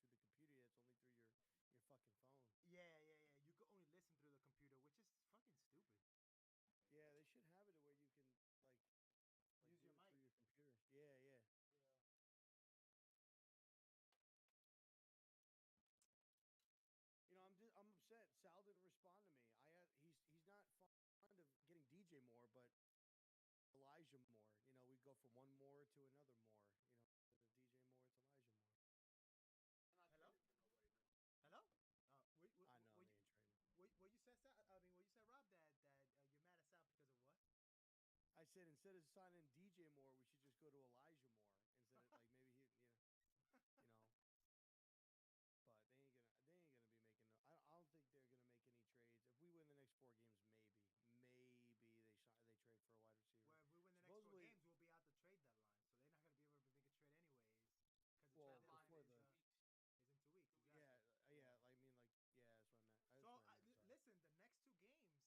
through the computer. It's only through your fucking phone. Yeah. You can only listen through the computer, which is fucking stupid. Yeah, they should have it to where you can like Use do your it mic. through your computer. Yeah. Yeah. I'm upset. Sal didn't respond to me. He's not fond of getting DJ Moore, but Elijah Moore. We go from one Moore to another Moore. The DJ Moore, it's Elijah Moore. I'm not Hello? trading for nobody, man. Hello? I know What they you ain't trading. what you said, Sal? I mean, what you said, Rob? That you're mad at Sal because of what? I said instead of signing DJ Moore, we should just go to Elijah Moore instead of like maybe you know. But they ain't gonna be making. No, I don't think they're gonna make any trades. If we win the next 4 games, maybe they trade for a wide receiver. Well, if we win the next 4 Supposedly, games, we'll be out the trade deadline, so they're not gonna be able to make a trade anyways, because the well, trade Deadline deadline before is the 2 weeks. is in 2 weeks. 2 weeks. yeah, Exactly. I mean, like, yeah, that's what I meant. That's So what I meant. Sorry. listen, the next 2 games,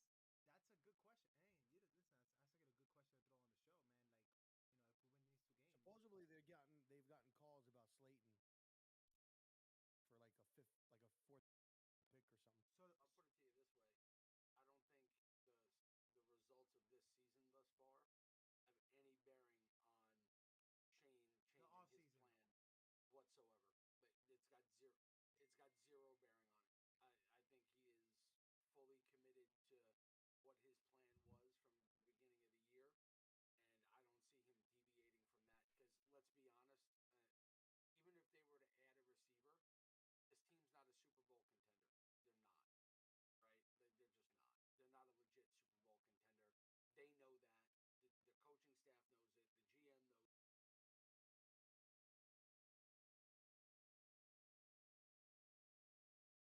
that's a good question. Hey, listen, that's like a good question to throw on the show, man. Like, if we win these 2 games, Supposedly they've gotten calls about Slayton for like a fifth, like a fourth pick or something. so I'll put it to you this way: I don't think the results of this season thus far have any bearing on the changing off his season. plan whatsoever. But it's got zero bearing on it. I think he is fully committed to what his plan was from the beginning of the year, and I don't see him deviating from that. Because let's be honest, even if they were to add a receiver, this team's not a Super Bowl contender. They're not, right? They're just not. They're not a legit Super Bowl contender. They know that. The coaching staff knows it. The GM knows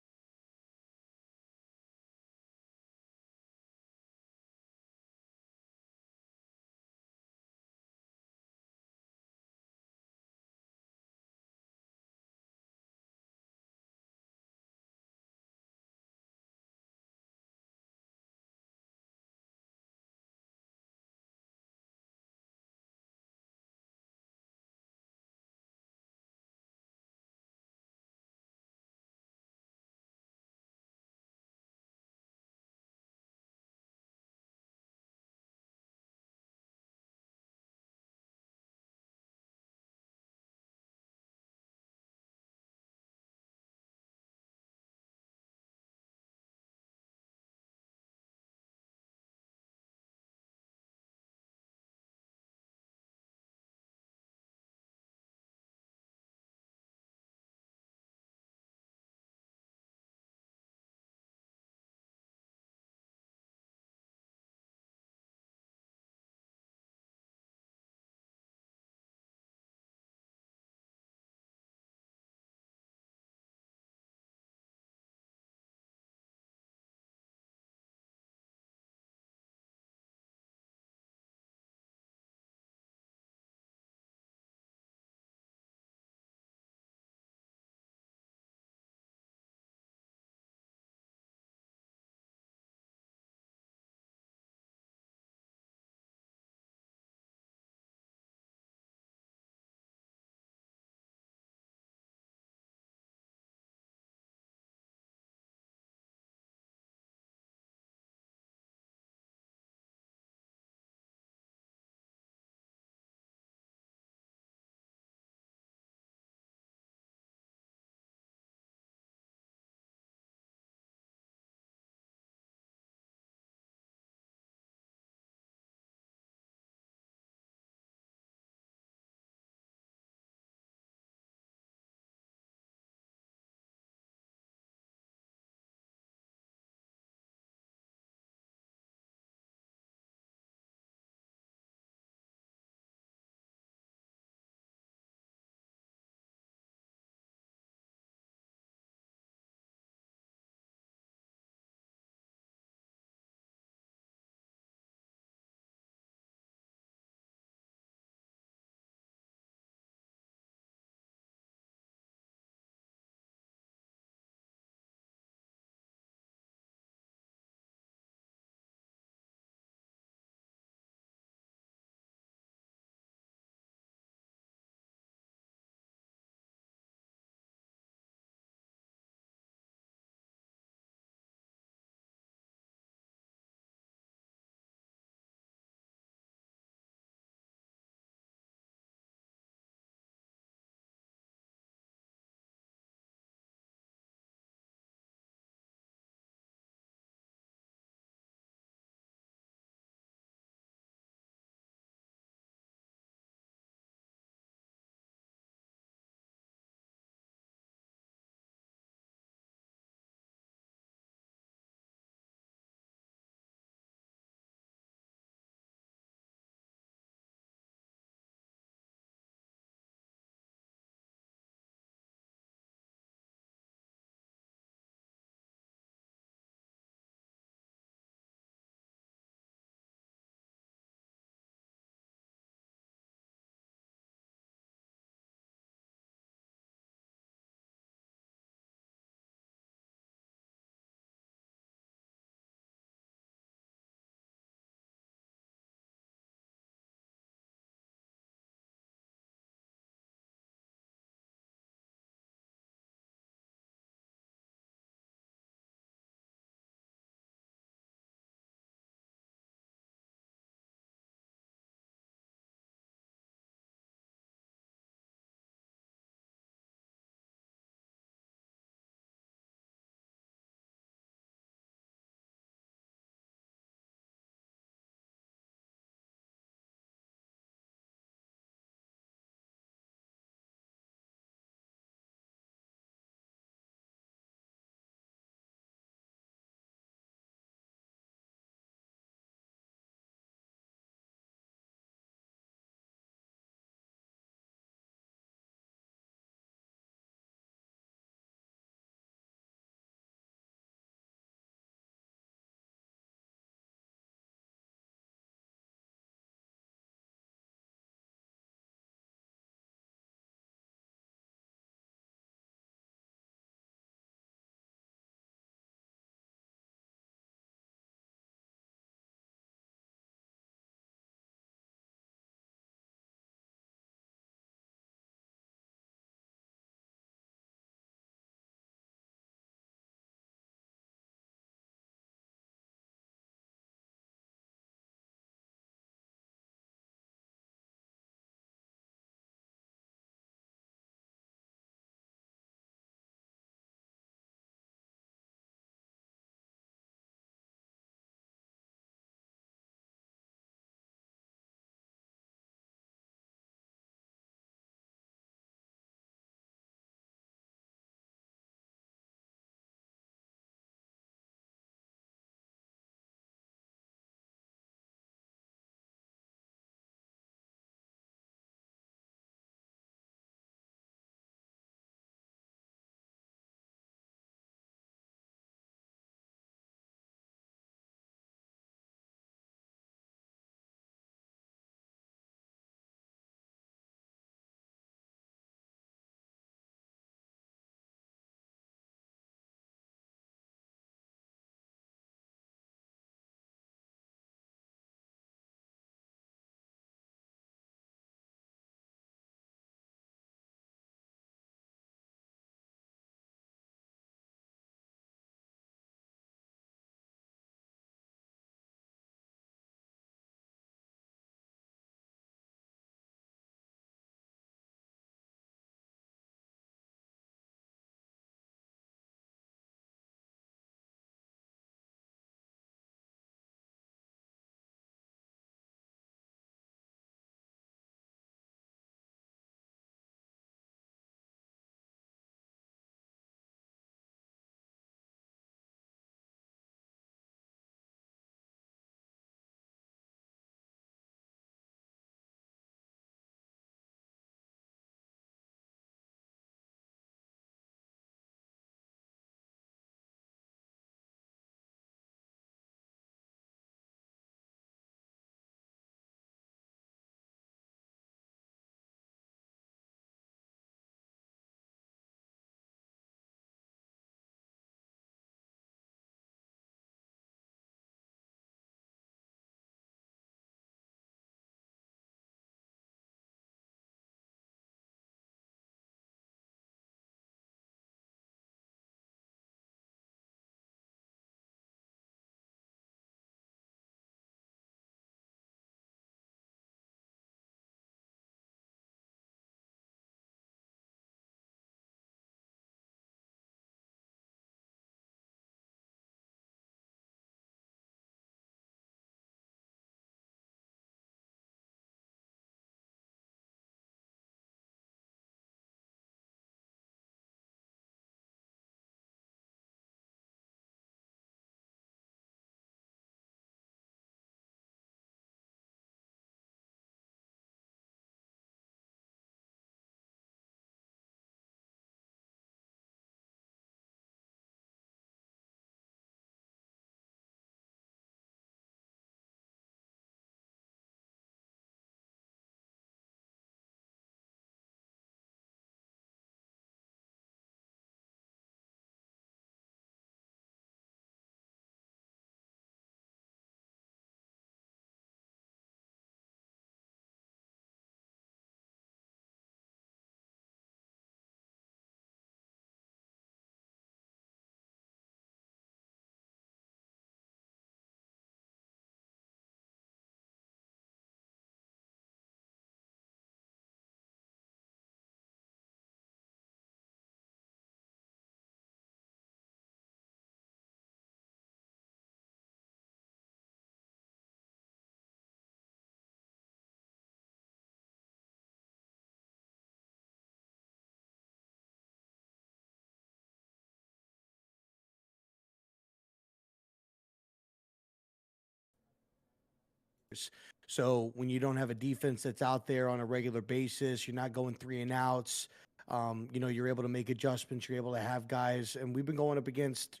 games. So when you don't have a defense that's out there on a regular basis, you're not going three and outs. You're able to make adjustments. You're able to have guys, and we've been going up against,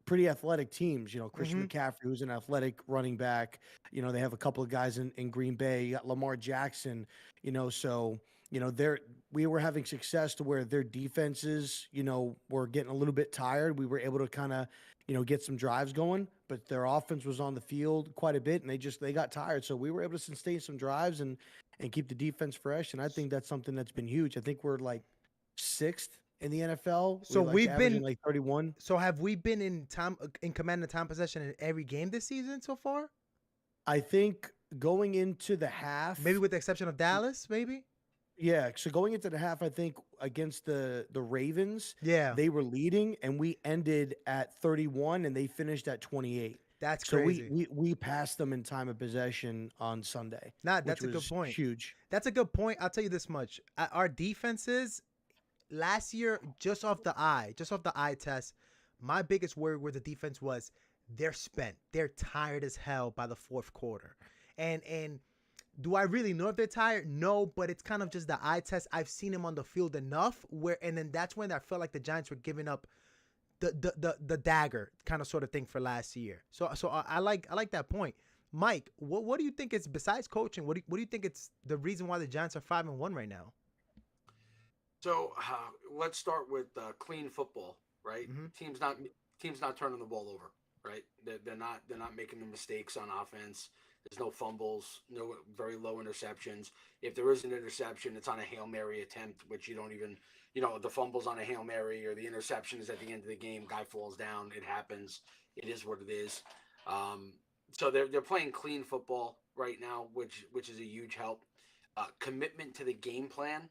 pretty athletic teams. Christian McCaffrey, who's an athletic running back. They have a couple of guys in Green Bay. You got Lamar Jackson. So we were having success to where their defenses, were getting a little bit tired. We were able to kind of, get some drives going, but their offense was on the field quite a bit, and they got tired. So we were able to sustain some drives and keep the defense fresh. And I think that's something that's been huge. I think we're like sixth in the NFL. So we've averaging been like 31. So have we been in command of time possession in every game this season so far? I think going into the half, Maybe with the exception of Dallas, maybe? yeah. So going into the half, I think against the Ravens, Yeah. they were leading, and we ended at 31, and they finished at 28. That's So crazy. we passed them in time of possession on Sunday. That's which a good was point. Huge. That's a good point. I'll tell you this much. Our defenses last year, just off the eye test, my biggest worry where the defense was, they're spent. They're tired as hell by the fourth quarter. And do I really know if they're tired? No, but it's kind of just the eye test. I've seen him on the field enough and then that's when I felt like the Giants were giving up the dagger kind of sort of thing for last year. So I like that point. Mike, what do you think is, besides coaching, what do you think it's the reason why the Giants are 5-1 right now? So let's start with clean football, right? Mhm. Teams not turning the ball over, right? They're not making the mistakes on offense. There's no fumbles, no very low interceptions. If there is an interception, it's on a Hail Mary attempt, which you don't even, the fumble's on a Hail Mary or the interception is at the end of the game. Guy falls down. It happens. It is what it is. So they're playing clean football right now, which is a huge help. Commitment to the game plan.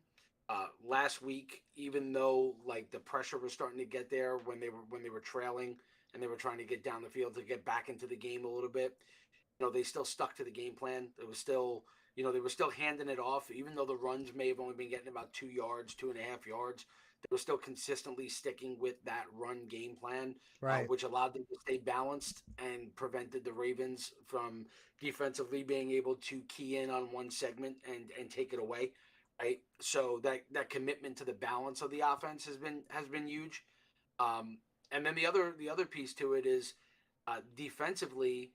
Last week, even though like the pressure was starting to get there when they were trailing and they were trying to get down the field to get back into the game a little bit, they still stuck to the game plan. It was still, they were still handing it off, even though the runs may have only been getting about 2 yards, 2.5 yards. They were still consistently sticking with that run game plan, Right. which allowed them to stay balanced and prevented the Ravens from defensively being able to key in on one segment and take it away. Right. So that commitment to the balance of the offense has been huge. And then the other piece to it is defensively,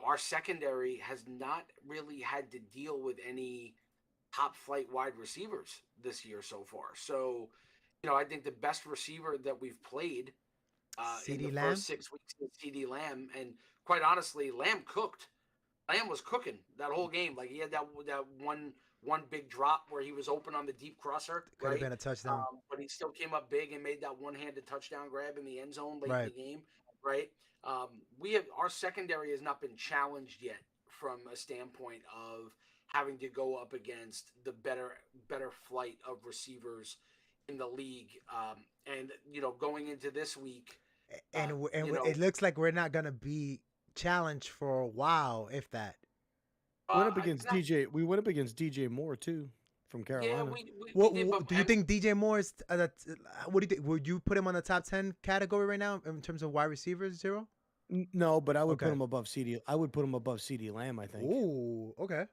our secondary has not really had to deal with any top flight wide receivers this year so far. So, I think the best receiver that we've played in CeeDee the Lamb? first 6 weeks is CeeDee Lamb. And quite honestly, Lamb cooked. Lamb was cooking that whole game. Like he had that one big drop where he was open on the deep crosser. Could have Right? been a touchdown. But he still came up big and made that one-handed touchdown grab in the end zone late Right. in the game. Right? Our secondary has not been challenged yet from a standpoint of having to go up against the better flight of receivers in the league. And going into this week, And you know, it looks like we're not gonna be challenged for a while, if that. Went up against DJ. We went up against DJ Moore too, from Yeah, Carolina. What we did, but do you think DJ Moore is? What do you think? Would you put him on the top 10 category right now in terms of wide receivers, Zero? No, but I would Okay. put him above CD. I would put him above CD Lamb. I think. Ooh, okay.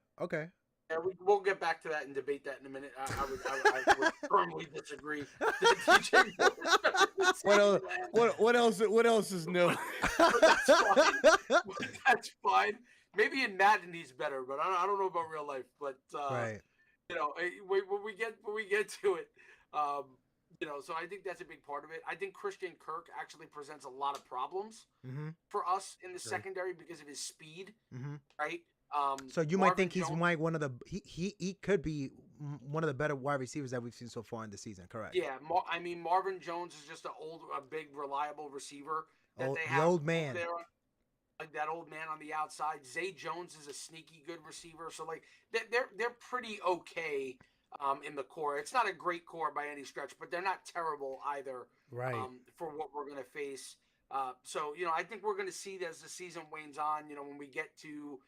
Yeah, we'll get back to that and debate that in a minute. I would firmly disagree. That DJ Moore is better than What else? CeeDee Lamb. What else is new? But that's fine. That's fine. Maybe in Madden he's better, but I don't know about real life. But Right. when we get to it, so I think that's a big part of it. I think Christian Kirk actually presents a lot of problems Mm-hmm. for us in the Sure. secondary because of his speed, Mm-hmm. right? So you might Marvin think he's Jones- one of the he could be one of the better wide receivers that we've seen so far in the season. Correct. Yeah, Marvin Jones is just a big, reliable receiver that they The have old man. there, like that old man on the outside. Zay Jones is a sneaky good receiver, so like they're pretty okay in the core. It's not a great core by any stretch, but they're not terrible either. Right. For what we're going to face. So I think we're going to see that as the season wanes on. When we get to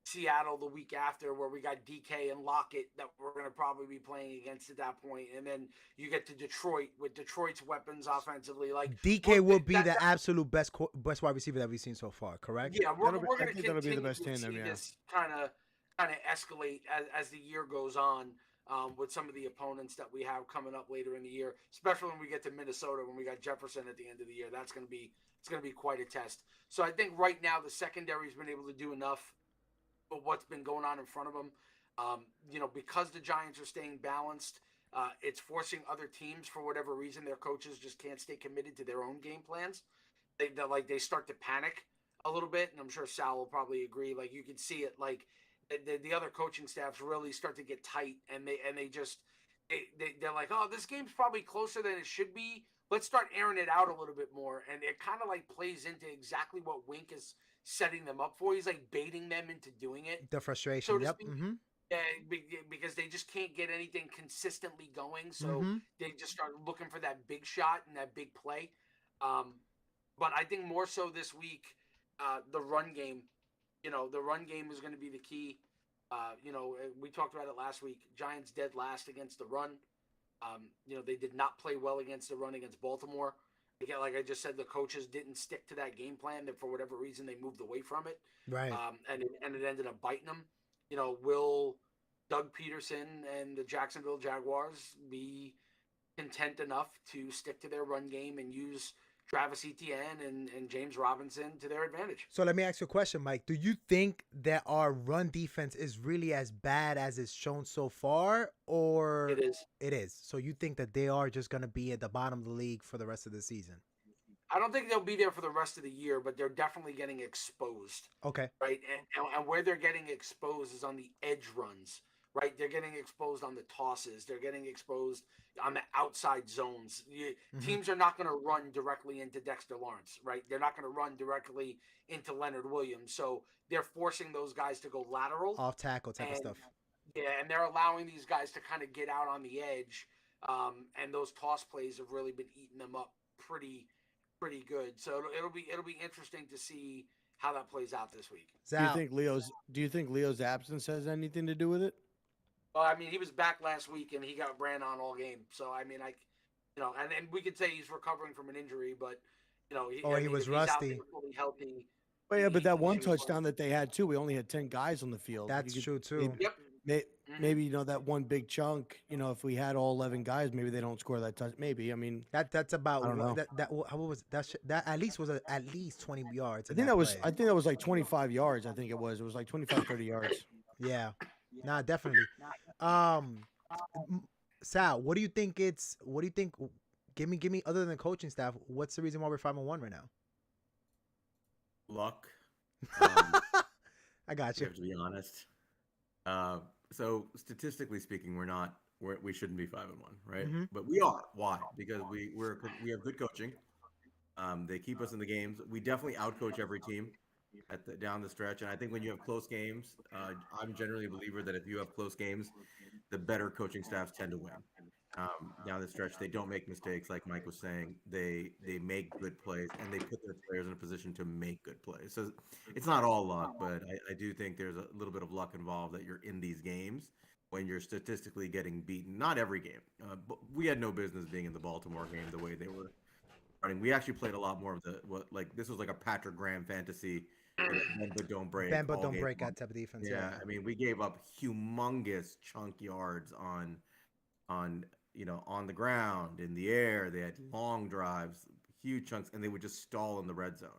Seattle the week after, where we got DK and Lockett that we're going to probably be playing against at that point, and then you get to Detroit with Detroit's weapons offensively. Like DK will be the absolute best wide receiver that we've seen so far. Correct? Yeah, we're going I to think that'll be the continue best to tandem. see Yeah. this kind of escalate as the year goes on. With some of the opponents that we have coming up later in the year, especially when we get to Minnesota, when we got Jefferson at the end of the year, it's going to be quite a test. So I think right now the secondary's been able to do enough for what's been going on in front of them. Because the Giants are staying balanced, it's forcing other teams, for whatever reason, their coaches just can't stay committed to their own game plans. They start to panic a little bit, and I'm sure Sal will probably agree. Like, you can see it, like the other coaching staffs really start to get tight, and they're like, oh, this game's probably closer than it should be. Let's start airing it out a little bit more, and it kind of like plays into exactly what Wink is setting them up for. He's like baiting them into doing it. The frustration. Yep. Mm-hmm. Because they just can't get anything consistently going, so they just start looking for that big shot and that big play. But I think more so this week, the run game. The run game is going to be the key. We talked about it last week. Giants dead last against the run. They did not play well against the run against Baltimore. Again, like I just said, the coaches didn't stick to that game plan. That for whatever reason they moved away from it. Right. And it ended up biting them. Will Doug Peterson and the Jacksonville Jaguars be content enough to stick to their run game and use Travis Etienne and James Robinson to their advantage? So let me ask you a question, Mike. Do you think that our run defense is really as bad as it's shown so far, or It is. It is. So you think that they are just going to be at the bottom of the league for the rest of the season? I don't think they'll be there for the rest of the year, but they're definitely getting exposed. Okay. Right, and where they're getting exposed is on the edge runs. Right, they're getting exposed on the tosses. They're getting exposed on the outside zones. Teams are not going to run directly into Dexter Lawrence. Right, they're not going to run directly into Leonard Williams. So they're forcing those guys to go lateral, off tackle type of stuff. Yeah, and they're allowing these guys to kind of get out on the edge. And those toss plays have really been eating them up pretty good. So it'll be interesting to see how that plays out this week. Do you think Leo's absence has anything to do with it? Well, I mean, he was back last week and he got ran on all game. So I mean, and we could say he's recovering from an injury, but he was rusty. He's out fully healthy. Well, yeah, but that one touchdown that they had too, we only had 10 guys on the field. That's true too. Yep. Maybe that one big chunk. If we had all 11 guys, maybe they don't score that touch. Maybe that's about. I don't know. How was that? At least was at least 20 yards. I think that was like 25 yards. I think it was like 25, 30 yards. Yeah. Nah, definitely. Sal, what do you think? Give me other than coaching staff. What's the reason why we're 5-1 right now? Luck. I got you. To be honest. So statistically speaking, we shouldn't be 5-1, right? Mhm. But we are. Why? Because we have good coaching. They keep us in the games. We definitely outcoach every team down the stretch. And I think when you have close games, I'm generally a believer that if you have close games, the better coaching staffs tend to win. Down the stretch, they don't make mistakes, like Mike was saying. They make good plays, and they put their players in a position to make good plays. So it's not all luck, but I do think there's a little bit of luck involved that you're in these games when you're statistically getting beaten. Not every game. But we had no business being in the Baltimore game the way they were running. We actually played a lot more of this was like a Patrick Graham fantasy. Bend but don't break. Bend but don't break that type of defense. Yeah, I mean, we gave up humongous chunk yards on the ground, in the air. They had long drives, huge chunks, and they would just stall in the red zone.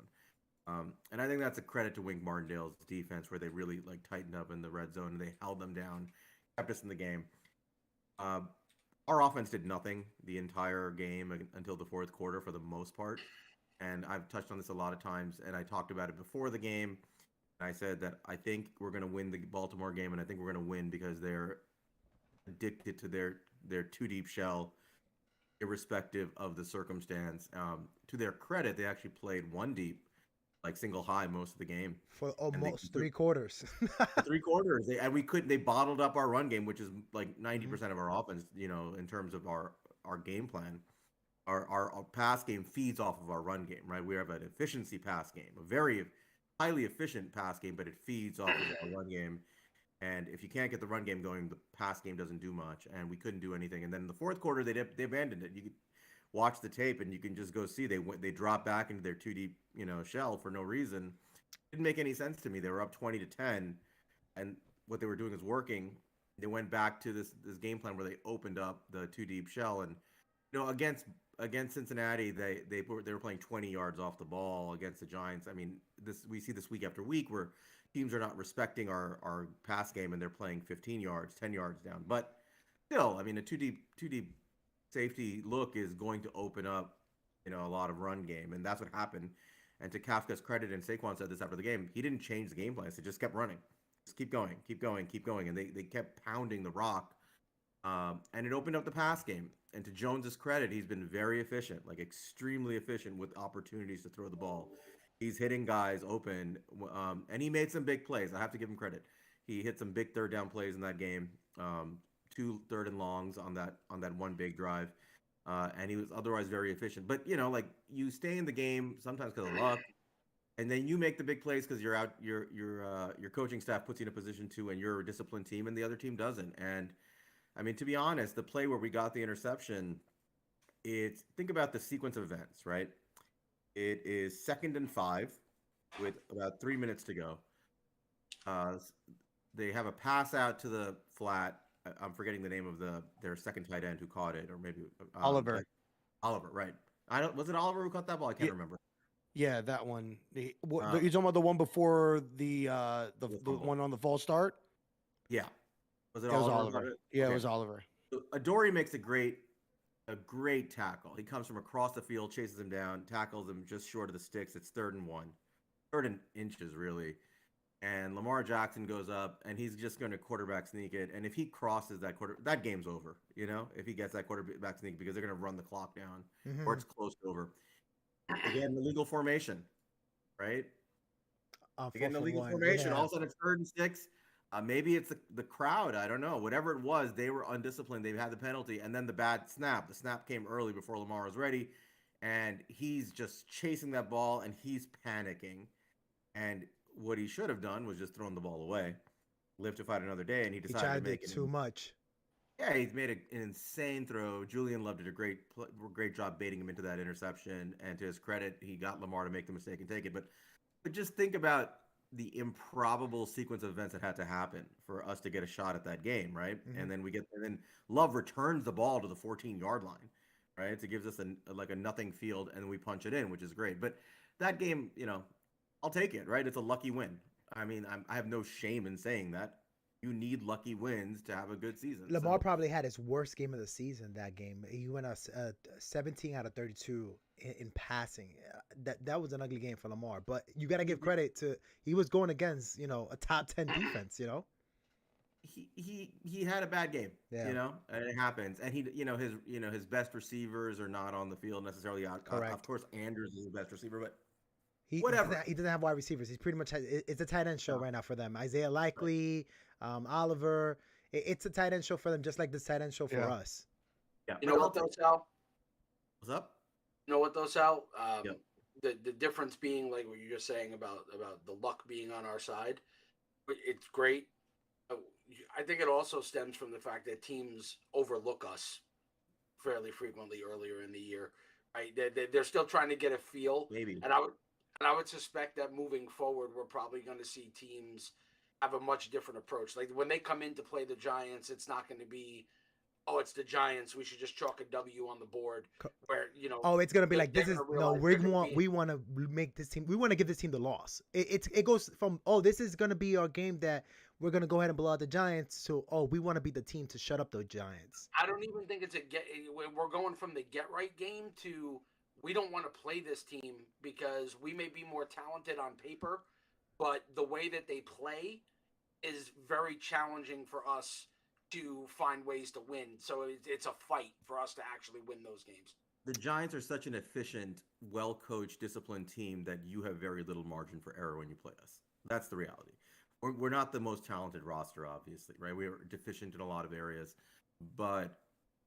And I think that's a credit to Wink Martindale's defense, where they really tightened up in the red zone and they held them down, kept us in the game. Our offense did nothing the entire game until the fourth quarter for the most part. And I've touched on this a lot of times, and I talked about it before the game. And I said that I think we're going to win the Baltimore game, and I think we're going to win because they're addicted to their two deep shell, irrespective of the circumstance. To their credit, they actually played one deep, single high most of the game for almost 3 quarters. 3 quarters, they bottled up our run game, which is 90% of our offense. In terms of our game plan, our pass game feeds off of our run game, right? We have an efficiency pass game, a very highly efficient pass game, but it feeds off of our run game. And if you can't get the run game going, the pass game doesn't do much. And we couldn't do anything. And then in the fourth quarter, they abandoned it. You could watch the tape, and you can just go see they dropped back into their 2 deep shell for no reason. Didn't make any sense to me. They were up 20-10, and what they were doing is working. They went back to this game plan where they opened up the 2 deep shell, and against Cincinnati, they were playing 20 yards off the ball against the Giants. I mean, we see this week after week where teams are not respecting our pass game, and they're playing 15 yards, 10 yards down. But still, I mean, a 2 deep safety look is going to open up a lot of run game, and that's what happened. And to Kafka's credit, and Saquon said this after the game, he didn't change the game plan. He just kept running. Just keep going, and they kept pounding the rock, and it opened up the pass game. And to Jones's credit, he's been very efficient, like extremely efficient with opportunities to throw the ball. He's hitting guys open, and he made some big plays. I have to give him credit. He hit some big third down plays in that game, 2 third and longs on that one big drive, and he was otherwise very efficient. But like you stay in the game sometimes because of luck. And then you make the big plays because you're out. Your coaching staff puts you in a position to, and you're a disciplined team, and the other team doesn't. And I mean, to be honest, the play where we got the interception, think about the sequence of events, right? It is 2nd and 5 with about 3 minutes to go. They have a pass out to the flat. I'm forgetting the name of their second tight end who caught it, or maybe Oliver. Oliver, right? Was it Oliver who caught that ball? I can't remember. Yeah, that one. You're talking about the one before the one on the false start? Yeah. Was it Oliver? Yeah, okay. It was Oliver. So Adoree makes a great tackle. He comes from across the field, chases him down, tackles him just short of the sticks. It's 3rd and 1. 3rd and inches, really. And Lamar Jackson goes up, and he's just going to quarterback sneak it. And if he crosses that game's over, if he gets that quarterback sneak, because they're going to run the clock down, or it's close to over. Again, the legal formation, right? Again, the legal formation. Yeah. All of a sudden, it's 3rd and 6. Maybe it's the crowd. I don't know. Whatever it was, they were undisciplined. They had the penalty, and then the bad snap. The snap came early before Lamar was ready, and he's just chasing that ball, and he's panicking. And what he should have done was just thrown the ball away, live to fight another day, and he decided to make it too much. Yeah, he's made an insane throw. Julian Love did a great job baiting him into that interception. And to his credit, he got Lamar to make the mistake and take it. But just think about the improbable sequence of events that had to happen for us to get a shot at that game, right? Mm-hmm. And then Love returns the ball to the 14-yard line, right? So it gives us a nothing field, and we punch it in, which is great. But that game, I'll take it, right? It's a lucky win. I mean, I have no shame in saying that. You need lucky wins to have a good season. Lamar probably had his worst game of the season that game. He went 17 out of 32 in passing. That was an ugly game for Lamar. But you got to give credit to he was going against a top 10 defense. He had a bad game. Yeah. And it happens. And his best receivers are not on the field necessarily. Correct. Of course, Andrews is the best receiver, but. Whatever. He doesn't have wide receivers. He's pretty much it's a tight end show right now for them. Isaiah Likely, Oliver. It's a tight end show for them, just like this tight end show for us. Yeah. You know what though, Sal? What's up? You know what though, Sal? The difference being like what you're just saying about the luck being on our side. It's great. I think it also stems from the fact that teams overlook us fairly frequently earlier in the year. Right? They're still trying to get a feel. Maybe. And I would suspect that moving forward, we're probably going to see teams have a much different approach. Like when they come in to play the Giants, it's not going to be, oh, it's the Giants, we should just chalk a W on the board. Where oh, it's going to be like this is no. We want to make this team. We want to give this team the loss. It goes from this is going to be our game that we're going to go ahead and blow out the Giants. So we want to be the team to shut up the Giants. I don't even think it's we're going from the get right game to. We don't want to play this team because we may be more talented on paper, but the way that they play is very challenging for us to find ways to win. So it's a fight for us to actually win those games. The Giants are such an efficient, well-coached, disciplined team that you have very little margin for error when you play us. That's the reality. We're not the most talented roster, obviously, right? We are deficient in a lot of areas, but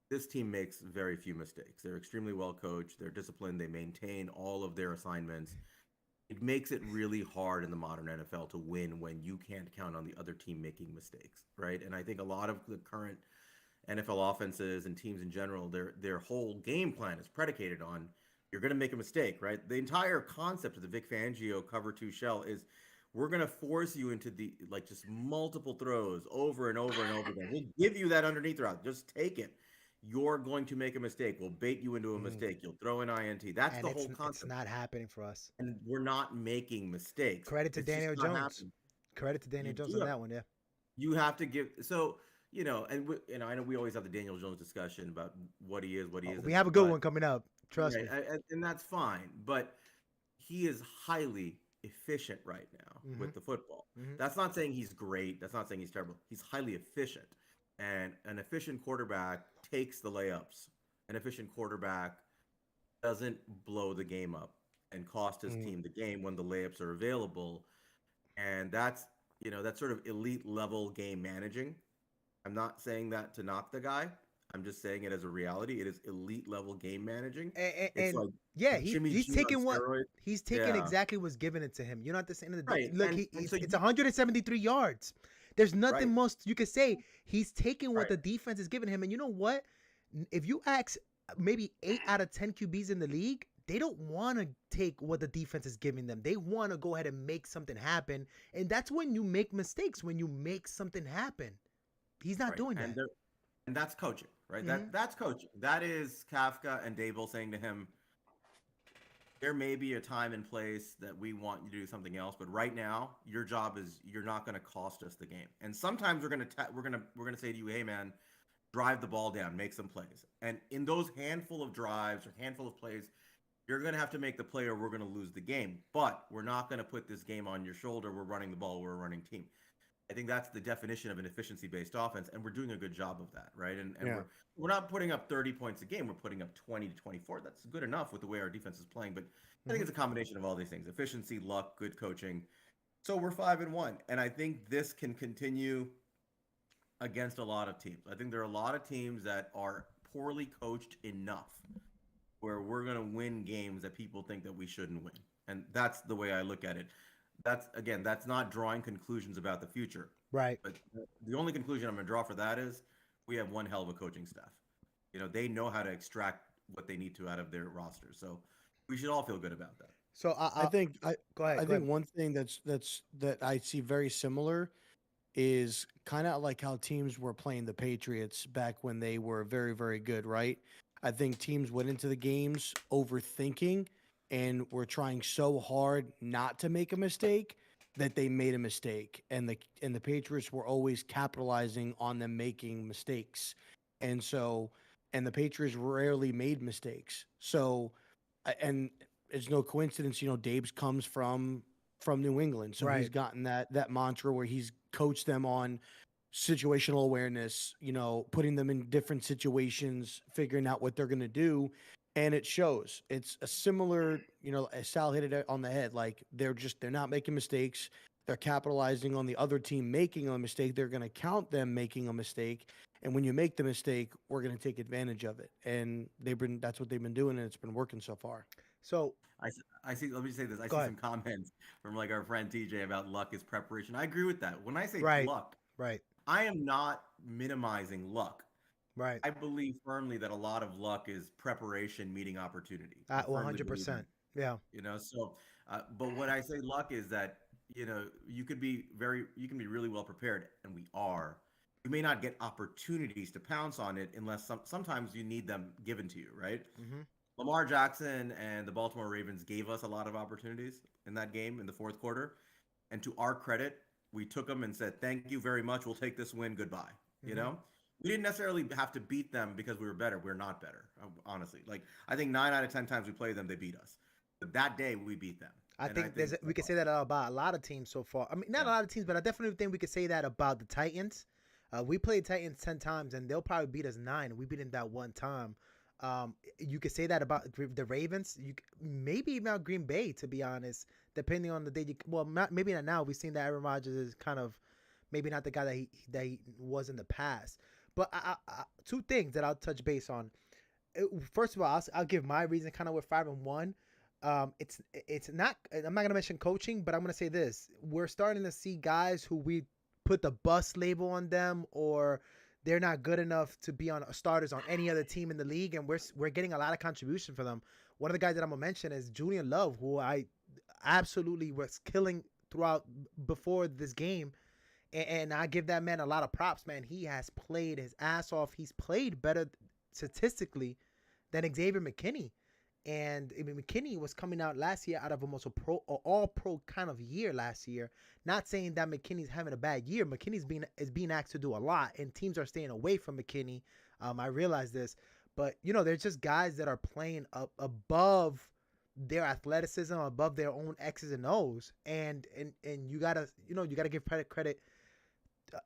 this team makes very few mistakes. They're extremely well coached. They're disciplined. They maintain all of their assignments. it makes it really hard in the modern NFL to win when you can't count on the other team making mistakes, right? And I think a lot of the current NFL offenses and teams in general, their whole game plan is predicated on you're going to make a mistake, right? The entire concept of the Vic Fangio cover two shell is we're going to force you into the like just multiple throws over and over and over again. We'll give you that underneath route. Just take it. You're going to make a mistake. We'll bait you into a mistake. You'll throw an INT. That's And the it's, whole it's concept. not happening for us. And we're not making mistakes. Credit to It's just Daniel not Jones. happening. Credit to Daniel You Jones do on have- that one, yeah. You have to give so and I know we always have the Daniel Jones discussion about what he is, what he isn't. We have a good but- one coming up. Trust Right, me. and that's fine. But he is highly efficient right now with the football. Mhm. That's not saying he's great. That's not saying he's terrible. He's highly efficient. And an efficient quarterback takes the layups. An efficient quarterback doesn't blow the game up and cost his team the game when the layups are available. And that's sort of elite level game managing. I'm not saying that to knock the guy. I'm just saying it as a reality. It is elite level game managing. And It's like yeah, Jimmy he's G on taking what steroids. he's taking Yeah. exactly what's given it to him. You know, at the end of the day, Right, look, and so it's you- 173 yards. There's nothing Right. most you could say. He's taking what Right. the defense is giving him, and you know what? If you ask maybe 8 out of 10 QBs in the league, they don't want to take what the defense is giving them. They want to go ahead and make something happen, and that's when you make mistakes. When you make something happen, he's not Right, doing and that. there- and that's coaching, right? Mhm. That's coaching. That is Kafka and Dable saying to him, there may be a time and place that we want you to do something else, but right now your job is you're not going to cost us the game. And sometimes we're going to say to you, hey man, drive the ball down, make some plays. And in those handful of drives or handful of plays, you're going to have to make the play or we're going to lose the game. But we're not going to put this game on your shoulder. We're running the ball. We're a running team. I think that's the definition of an efficiency-based offense, and we're doing a good job of that, right? And Yeah. we're not putting up 30 points a game. We're putting up 20 to 24. That's good enough with the way our defense is playing. But I think it's a combination of all these things: efficiency, luck, good coaching. So we're 5-1, and I think this can continue against a lot of teams. I think there are a lot of teams that are poorly coached enough where we're going to win games that people think that we shouldn't win, and that's the way I look at it. That's not drawing conclusions about the future. Right. But the only conclusion I'm going to draw for that is we have one hell of a coaching staff. They know how to extract what they need to out of their roster. So we should all feel good about that. So I think go ahead. I go think ahead. one thing that I see very similar is kind of like how teams were playing the Patriots back when they were very, very good, right? I think teams went into the games overthinking and were trying so hard not to make a mistake that they made a mistake. And the Patriots were always capitalizing on them making mistakes. And the Patriots rarely made mistakes. So, and it's no coincidence, Dabes comes from New England. So he's Right. gotten that mantra where he's coached them on situational awareness, putting them in different situations, figuring out what they're going to do. And it shows. It's a similar, as Sal hit it on the head. Like they're not making mistakes. They're capitalizing on the other team making a mistake. They're going to count them making a mistake. And when you make the mistake, we're going to take advantage of it. And that's what they've been doing, and it's been working so far. So I see. Let me say this. I see Go ahead. some comments from like our friend TJ about luck is preparation. I agree with that. When I say Right. luck, right, I am not minimizing luck. right. I believe firmly that a lot of luck is preparation meeting opportunity. I firmly believe 100%. that. Yeah. So but when I say luck is that you can be really well prepared, and we are. You may not get opportunities to pounce on it unless sometimes you need them given to you, right? Mm-hmm. Lamar Jackson and the Baltimore Ravens gave us a lot of opportunities in that game in the fourth quarter, and to our credit, we took them and said, "Thank you very much. We'll take this win. Goodbye." We didn't necessarily have to beat them because we were better. We're not better, honestly. Like I think 9 out of 10 times we played them, they beat us. But that day we beat them. I And think we could say that about a lot of teams so far. I mean, not a lot of teams, but I definitely think we could say that about the Titans. We played Titans 10 times, and they'll probably beat us 9. We beat them that one time. You could say that about the Ravens. Maybe even about Green Bay, to be honest, depending on the day. Maybe not now. We've seen that Aaron Rodgers is kind of maybe not the guy that he was in the past. But two things that I'll touch base on. First of all, I'll give my reason. Kind of we're 5-1. it's not. I'm not gonna mention coaching, but I'm gonna say this: we're starting to see guys who we put the bust label on them, or they're not good enough to be on starters on any other team in the league, and we're getting a lot of contribution for them. One of the guys that I'm gonna mention is Julian Love, who I absolutely was killing throughout before this game, and I give that man a lot of props. Man, he has played his ass off. He's played better statistically than Xavier McKinney. And I mean, McKinney was coming out last year out of almost a all pro kind of year last year. Not saying that McKinney's having a bad year. McKinney's being asked to do a lot, and teams are staying away from McKinney. I realize this, but there's just guys that are playing up above their athleticism, above their own X's and O's, and you gotta give credit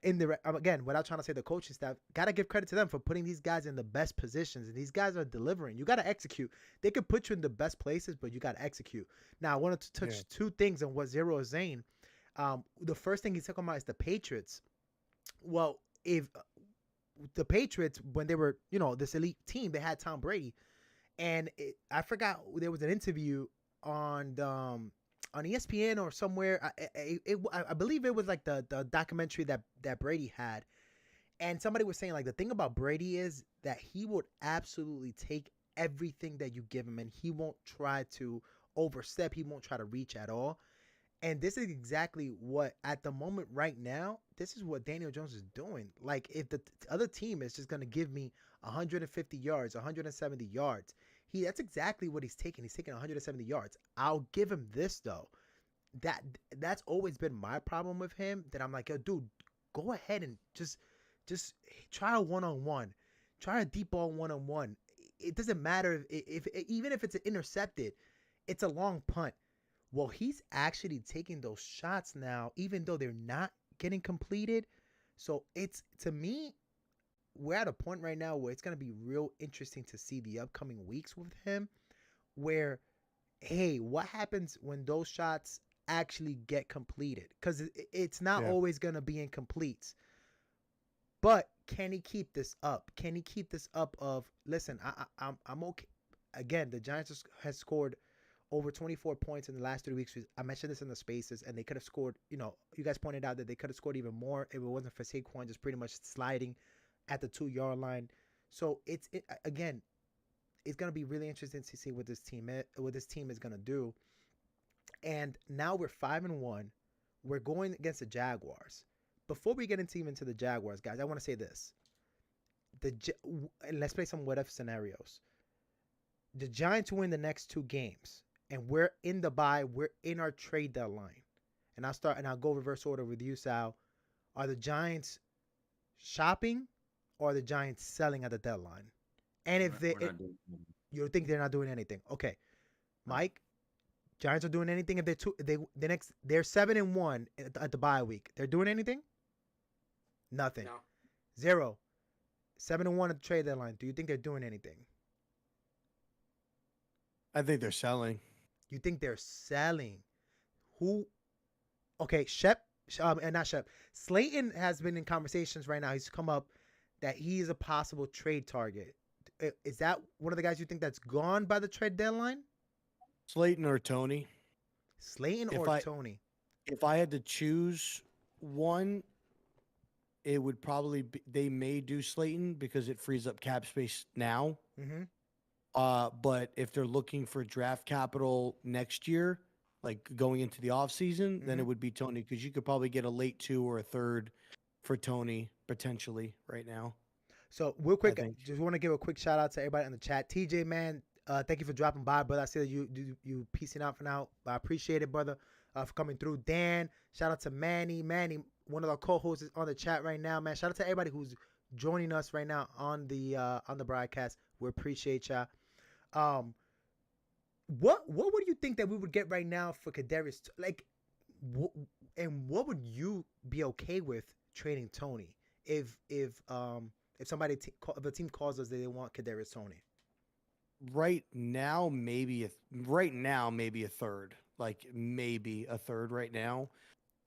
in the again, without trying to say the coaching staff, gotta give credit to them for putting these guys in the best positions, and these guys are delivering. You gotta execute. They could put you in the best places, but you gotta execute. Now, I wanted to touch two things on what Zero is saying. The first thing he's talking about is the Patriots. Well, if the Patriots, when they were this elite team, they had Tom Brady, and I forgot, there was an interview on ESPN or somewhere. I believe it was like the documentary that Brady had. And somebody was saying, like, the thing about Brady is that he would absolutely take everything that you give him, and he won't try to overstep. He won't try to reach at all. And this is exactly what, at the moment right now, this is what Daniel Jones is doing. Like, if the other team is just going to give me 150 yards, 170 yards, that's exactly what he's taking. He's taking 170 yards. I'll give him this, though. That's always been my problem with him, that I'm like, yo, dude, go ahead and just try a one-on-one. Try a deep ball one-on-one. It doesn't matter if even if it's intercepted, it's a long punt. Well, he's actually taking those shots now, even though they're not getting completed. So it's, to me, we're at a point right now where it's going to be real interesting to see the upcoming weeks with him, where, hey, what happens when those shots actually get completed? Because it's not always going to be incompletes. But can he keep this up? Can he keep this up of, listen, I'm okay. Again, the Giants has scored over 24 points in the last 3 weeks. I mentioned this in the spaces, and they could have scored, you guys pointed out that they could have scored even more if it wasn't for Saquon just pretty much sliding at the 2-yard line. So again, it's going to be really interesting to see what this team is going to do. And now we're 5-1. We're going against the Jaguars. Before we get into the Jaguars, guys, I want to say this. And let's play some what-if scenarios. The Giants win the next 2 games, and we're in the bye. We're in our trade deadline. And I'll go reverse order with you, Sal. Are the Giants shopping, or are the Giants selling at the deadline? And if you think they're not doing anything, okay, Mike, Giants are doing anything if they're 7-1 at the bye week. They're doing anything? Nothing. No. 0. 7-1 at the trade deadline. Do you think they're doing anything? I think they're selling. You think they're selling? Who? Okay, not Shep. Slayton has been in conversations right now. He's come up that he is a possible trade target. Is that one of the guys you think that's gone by the trade deadline? Slayton or Tony? Slayton or Tony? If I had to choose one, it would probably be, they may do Slayton because it frees up cap space now. Mm-hmm. But if they're looking for draft capital next year, like going into the offseason, then it would be Tony, because you could probably get a late 2 or a 3rd for Tony potentially right now. So real quick, I just want to give a quick shout out to everybody in the chat. TJ, man, thank you for dropping by, brother. I see that you piecing out for now. I appreciate it, brother, for coming through. Dan, shout out to Manny, one of our co-hosts is on the chat right now, man. Shout out to everybody who's joining us right now on the broadcast. We appreciate y'all. What would you think that we would get right now for Kadarius? Like, and what would you be okay with trading Tony if somebody if a team calls us that they want Kadarius Toney? Right now, maybe a 3rd. Like maybe a 3rd right now.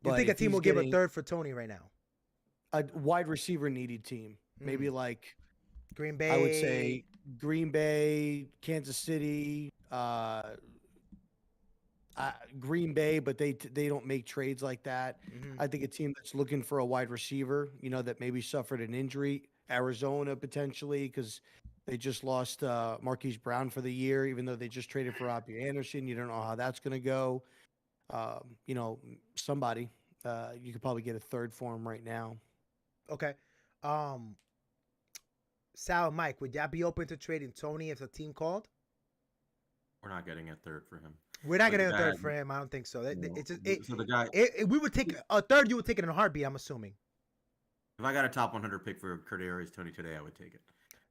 You think a team will give a 3rd for Tony right now? A wide receiver needed team. Maybe like Green Bay. I would say Green Bay, Kansas City, Green Bay, but they don't make trades like that. Mhm. I think a team that's looking for a wide receiver, that maybe suffered an injury, Arizona potentially, because they just lost Marquise Brown for the year, even though they just traded for Robbie Anderson. You don't know how that's going to go. Somebody you could probably get a third for him right now. Okay. Sal and Mike, would that be open to trading Tony if the team called? We're not getting a third for him. We're not But getting a third that- for him. I don't think so. It's just, so the guy, we would take a third. You would take it in a heartbeat. I'm assuming. if I got a top 100 pick for Kadarius Tony today, I would take it.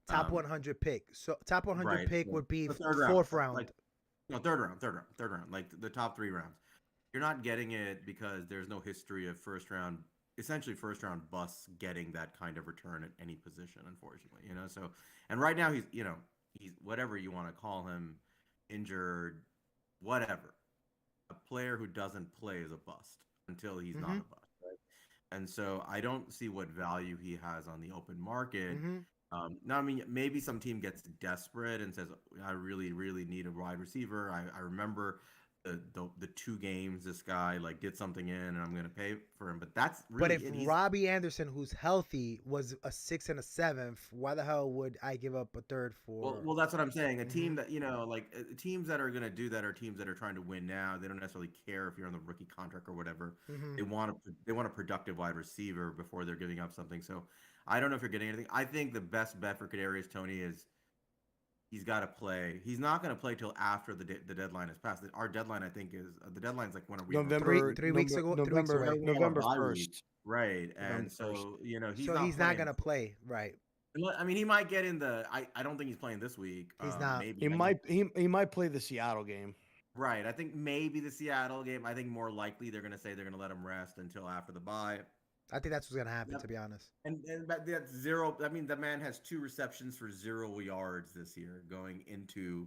Top 100 pick. So top 100 right, pick so would be the third round, fourth round. like- No, third round, like the top 3 rounds. You're not getting it because there's no history of essentially first round busts getting that kind of return at any position, unfortunately. So, and right now he's whatever you want to call him, injured, whatever. A player who doesn't play is a bust until he's not a bust, right? And so I don't see what value he has on the open market. Now, I mean, maybe some team gets desperate and says, I really, really need a wide receiver. I remember the 2 games this guy did something in, and I'm going to pay for him. But that's really. But if Robbie Anderson, who's healthy, was a 6th and a 7th, why the hell would I give up a third for? Well, that's what I'm saying. A team that teams that are going to do that are teams that are trying to win now. They don't necessarily care if you're on the rookie contract or whatever. They want a productive wide receiver before they're giving up something. So I don't know if you're getting anything. I think the best bet for Kadarius Toney is he's got to play. He's not going to play till after the deadline is passed. Our deadline, I think, is the deadline's like when are we? November, three weeks ago. November Bye 1st. week. Right, and November so 1st. he's not going to play, right? I mean, he might get in the. I don't think he's playing this week. He's not. Maybe. He might play the Seattle game. Right. I think maybe the Seattle game. I think more likely they're going to say they're going to let him rest until after the bye. I think that's what's going to happen, to be honest. And that's 0. I mean, the man has 2 receptions for 0 yards this year going into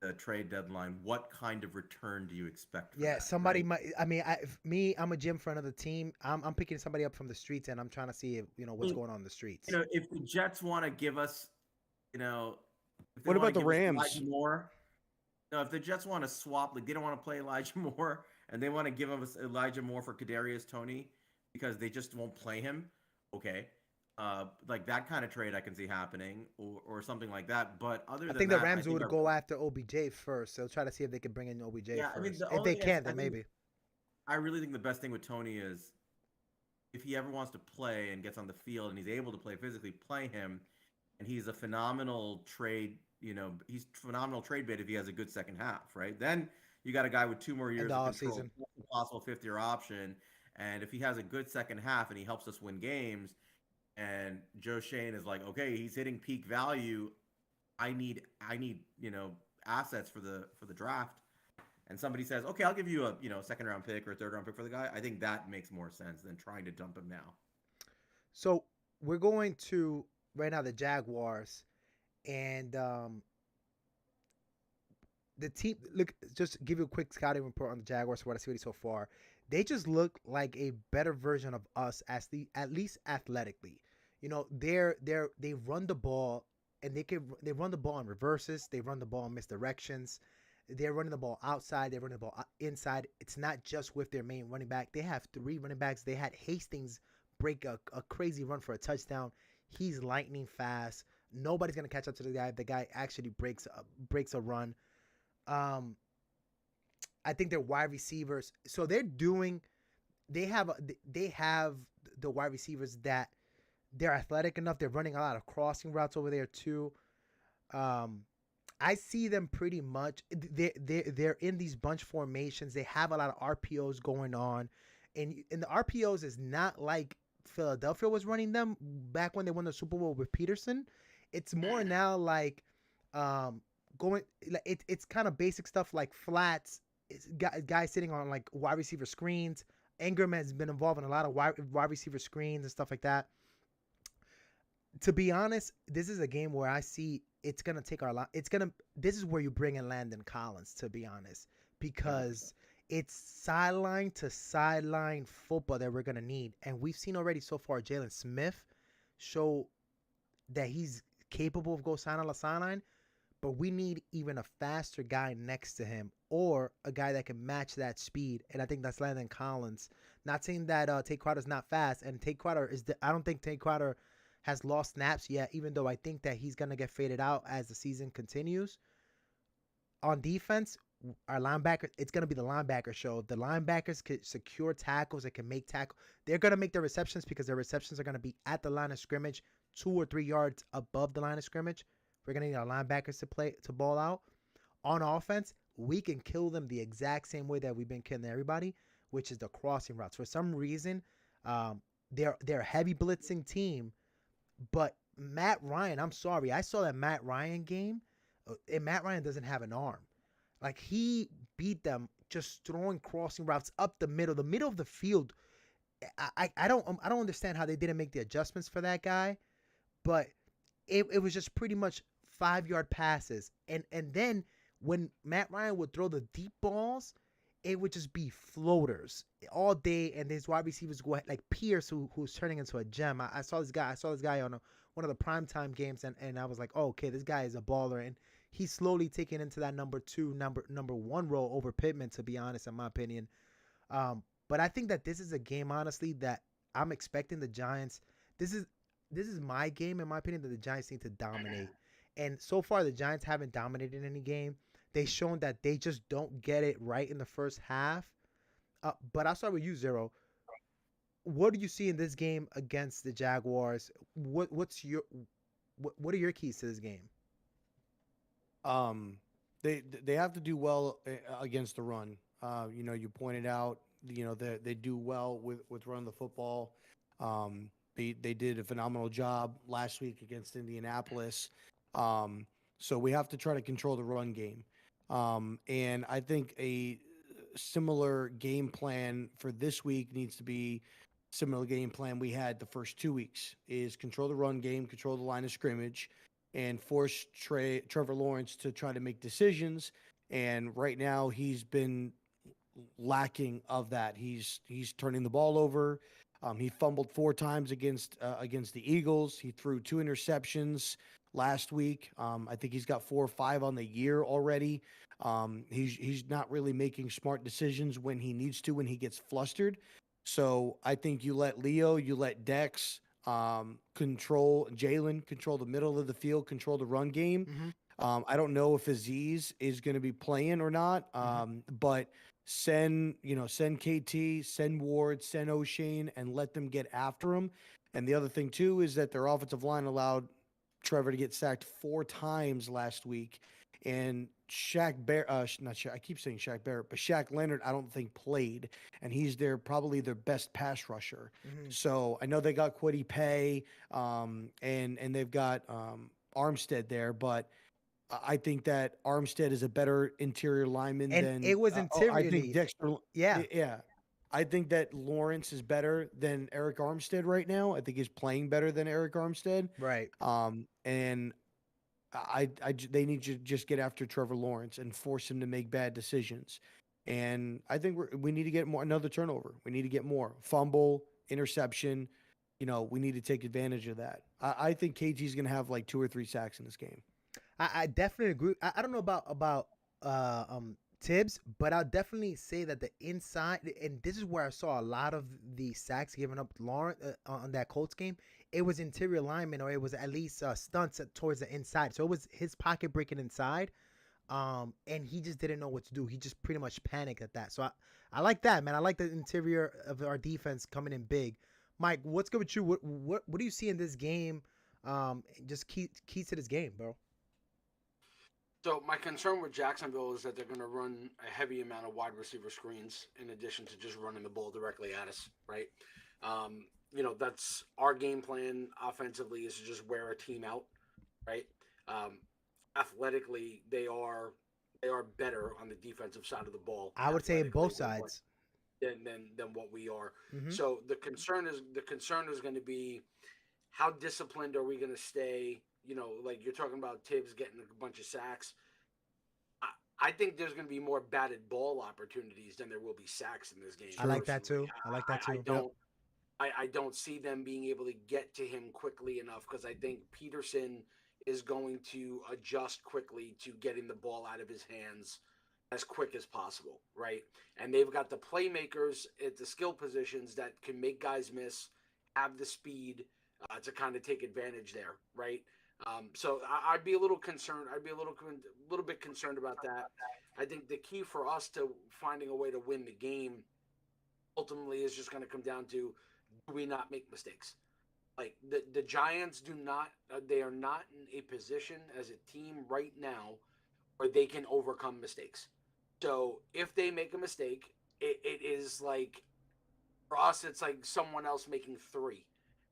the trade deadline. What kind of return do you expect? Somebody might. I mean, I'm a GM for another team. I'm picking somebody up from the streets, and I'm trying to see if, what's going on in the streets. If the Jets want to give us, what about the Rams? More. No, if the Jets want to swap, they don't want to play Elijah Moore, and they want to give us Elijah Moore for Kadarius Toney because they just won't play him. Okay. That kind of trade I can see happening or something like that. But other than I think the Rams would go after OBJ first. They'll try to see if they can bring in OBJ first. I mean, if they can, then maybe. I really think the best thing with Toney is if he ever wants to play and gets on the field and he's able to play physically, play him. And he's a phenomenal trade. He's phenomenal trade bait if he has a good second half, right? Then you got a guy with 2 more years of control, season. Possible 5th-year option. And if he has a good second half and he helps us win games, and Joe Schoen is like, okay, he's hitting peak value. I need assets for the draft. And somebody says, okay, I'll give you a 2nd round pick or a 3rd round pick for the guy. I think that makes more sense than trying to dump him now. So we're going to right now the Jaguars, and the team. Look, just give you a quick scouting report on the Jaguars for what I see so far. They just look like a better version of us, at least athletically. They run the ball, and they run the ball in reverses. They run the ball in misdirections. They're running the ball outside. They're running the ball inside. It's not just with their main running back. They have 3 running backs. They had Hastings break a crazy run for a touchdown. He's lightning fast. Nobody's gonna catch up to the guy. The guy actually breaks a run. I think they're wide receivers. So they have the wide receivers that they're athletic enough. They're running a lot of crossing routes over there too. I see them pretty much. They're in these bunch formations. They have a lot of RPOs going on, and the RPOs is not like Philadelphia was running them back when they won the Super Bowl with Peterson. It's more now like it's kind of basic stuff like flats. It's guys sitting on like wide receiver screens. Ingram has been involved in a lot of wide receiver screens and stuff like that. To be honest, this is a game where I see it's going to take this is where you bring in Landon Collins, to be honest, because it's sideline to sideline football that we're going to need. And we've seen already so far Jalen Smith show that he's capable of go sideline to sideline. but we need even a faster guy next to him or a guy that can match that speed. And I think that's Landon Collins. Not saying that Tate Crowder's not fast, and Tate Crowder I don't think Tate Crowder has lost snaps yet, even though I think that he's gonna get faded out as the season continues. On defense, our linebacker, it's gonna be the linebacker show. The linebackers can secure tackles, they can make tackle. They're gonna make their receptions because their receptions are gonna be at the line of scrimmage, 2 or 3 yards above the line of scrimmage. We're gonna need our linebackers to ball out. On offense, we can kill them the exact same way that we've been killing everybody, which is the crossing routes. For some reason, they're a heavy blitzing team, but Matt Ryan, I'm sorry, I saw that Matt Ryan game, and Matt Ryan doesn't have an arm. Like, he beat them just throwing crossing routes up the middle of the field. I don't understand how they didn't make the adjustments for that guy, but it was just pretty much 5-yard passes. And then when Matt Ryan would throw the deep balls, it would just be floaters all day. And his wide receivers go ahead, like Pierce, who's turning into a gem. I saw this guy on one of the primetime games, and I was like, oh, okay, this guy is a baller. And he's slowly taking into that number 1 role over Pittman, to be honest, in my opinion. But I think that this is a game, honestly, that I'm expecting the Giants. This is my game, in my opinion, that the Giants need to dominate. And so far, the Giants haven't dominated any game. They've shown that they just don't get it right in the first half. But I'll start with you, Zero. What do you see in this game against the Jaguars? What are your keys to this game? They have to do well against the run. You pointed out, they do well with running the football. They did a phenomenal job last week against Indianapolis. So we have to try to control the run game. And I think a similar game plan for this week needs to be similar game plan we had the first 2 weeks, is control the run game, control the line of scrimmage, and force Trevor Lawrence to try to make decisions. And right now he's been lacking of that. He's turning the ball over. He fumbled 4 times against the Eagles. He threw 2 interceptions last week. I think he's got 4 or 5 on the year already. He's not really making smart decisions when he needs to, when he gets flustered. So I think you let Leo, you let Dex control the middle of the field, control the run game. Mm-hmm. I don't know if Aziz is going to be playing or not, but send KT, send Ward, send O'Shane, and let them get after him. And the other thing too is that their offensive line allowed Trevor to get sacked 4 times last week, and Shaq Leonard, I don't think played, and he's probably their best pass rusher. Mm-hmm. So I know they got Kwity Paye, and they've got Armstead there, but I think that Armstead is a better interior lineman than it was interior. I think Dexter. Yeah. I think that Lawrence is better than Eric Armstead right now. I think he's playing better than Eric Armstead. Right. And they need to just get after Trevor Lawrence and force him to make bad decisions. And I think we need to get another turnover. We need to get more fumble, interception. We need to take advantage of that. I think KG's going to have like 2 or 3 sacks in this game. I definitely agree. I don't know about Tibbs, but I'll definitely say that the inside, and this is where I saw a lot of the sacks given up Lawrence on that Colts game. It was interior linemen, or it was at least stunts towards the inside. So it was his pocket breaking inside, and he just didn't know what to do. He just pretty much panicked at that. So I like that, man. I like the interior of our defense coming in big. Mike, what's good with you? What do you see in this game? Just keys to this game, bro. So my concern with Jacksonville is that they're going to run a heavy amount of wide receiver screens in addition to just running the ball directly at us, right? That's our game plan offensively, is to just wear a team out, right? Athletically, they are better on the defensive side of the ball. I would say both sides. Than what we are. Mm-hmm. So the concern is going to be, how disciplined are we going to stay? Like you're talking about Tibbs getting a bunch of sacks. I think there's going to be more batted ball opportunities than there will be sacks in this game. I like that too. I don't see them being able to get to him quickly enough, because I think Peterson is going to adjust quickly to getting the ball out of his hands as quick as possible, right? And they've got the playmakers at the skill positions that can make guys miss, have the speed to kind of take advantage there, right? So I'd be a little concerned. I'd be a little bit concerned about that. I think the key for us to finding a way to win the game ultimately is just going to come down to, do we not make mistakes? Like the Giants do not, they are not in a position as a team right now where they can overcome mistakes. So if they make a mistake, it is like, for us, it's like someone else making three,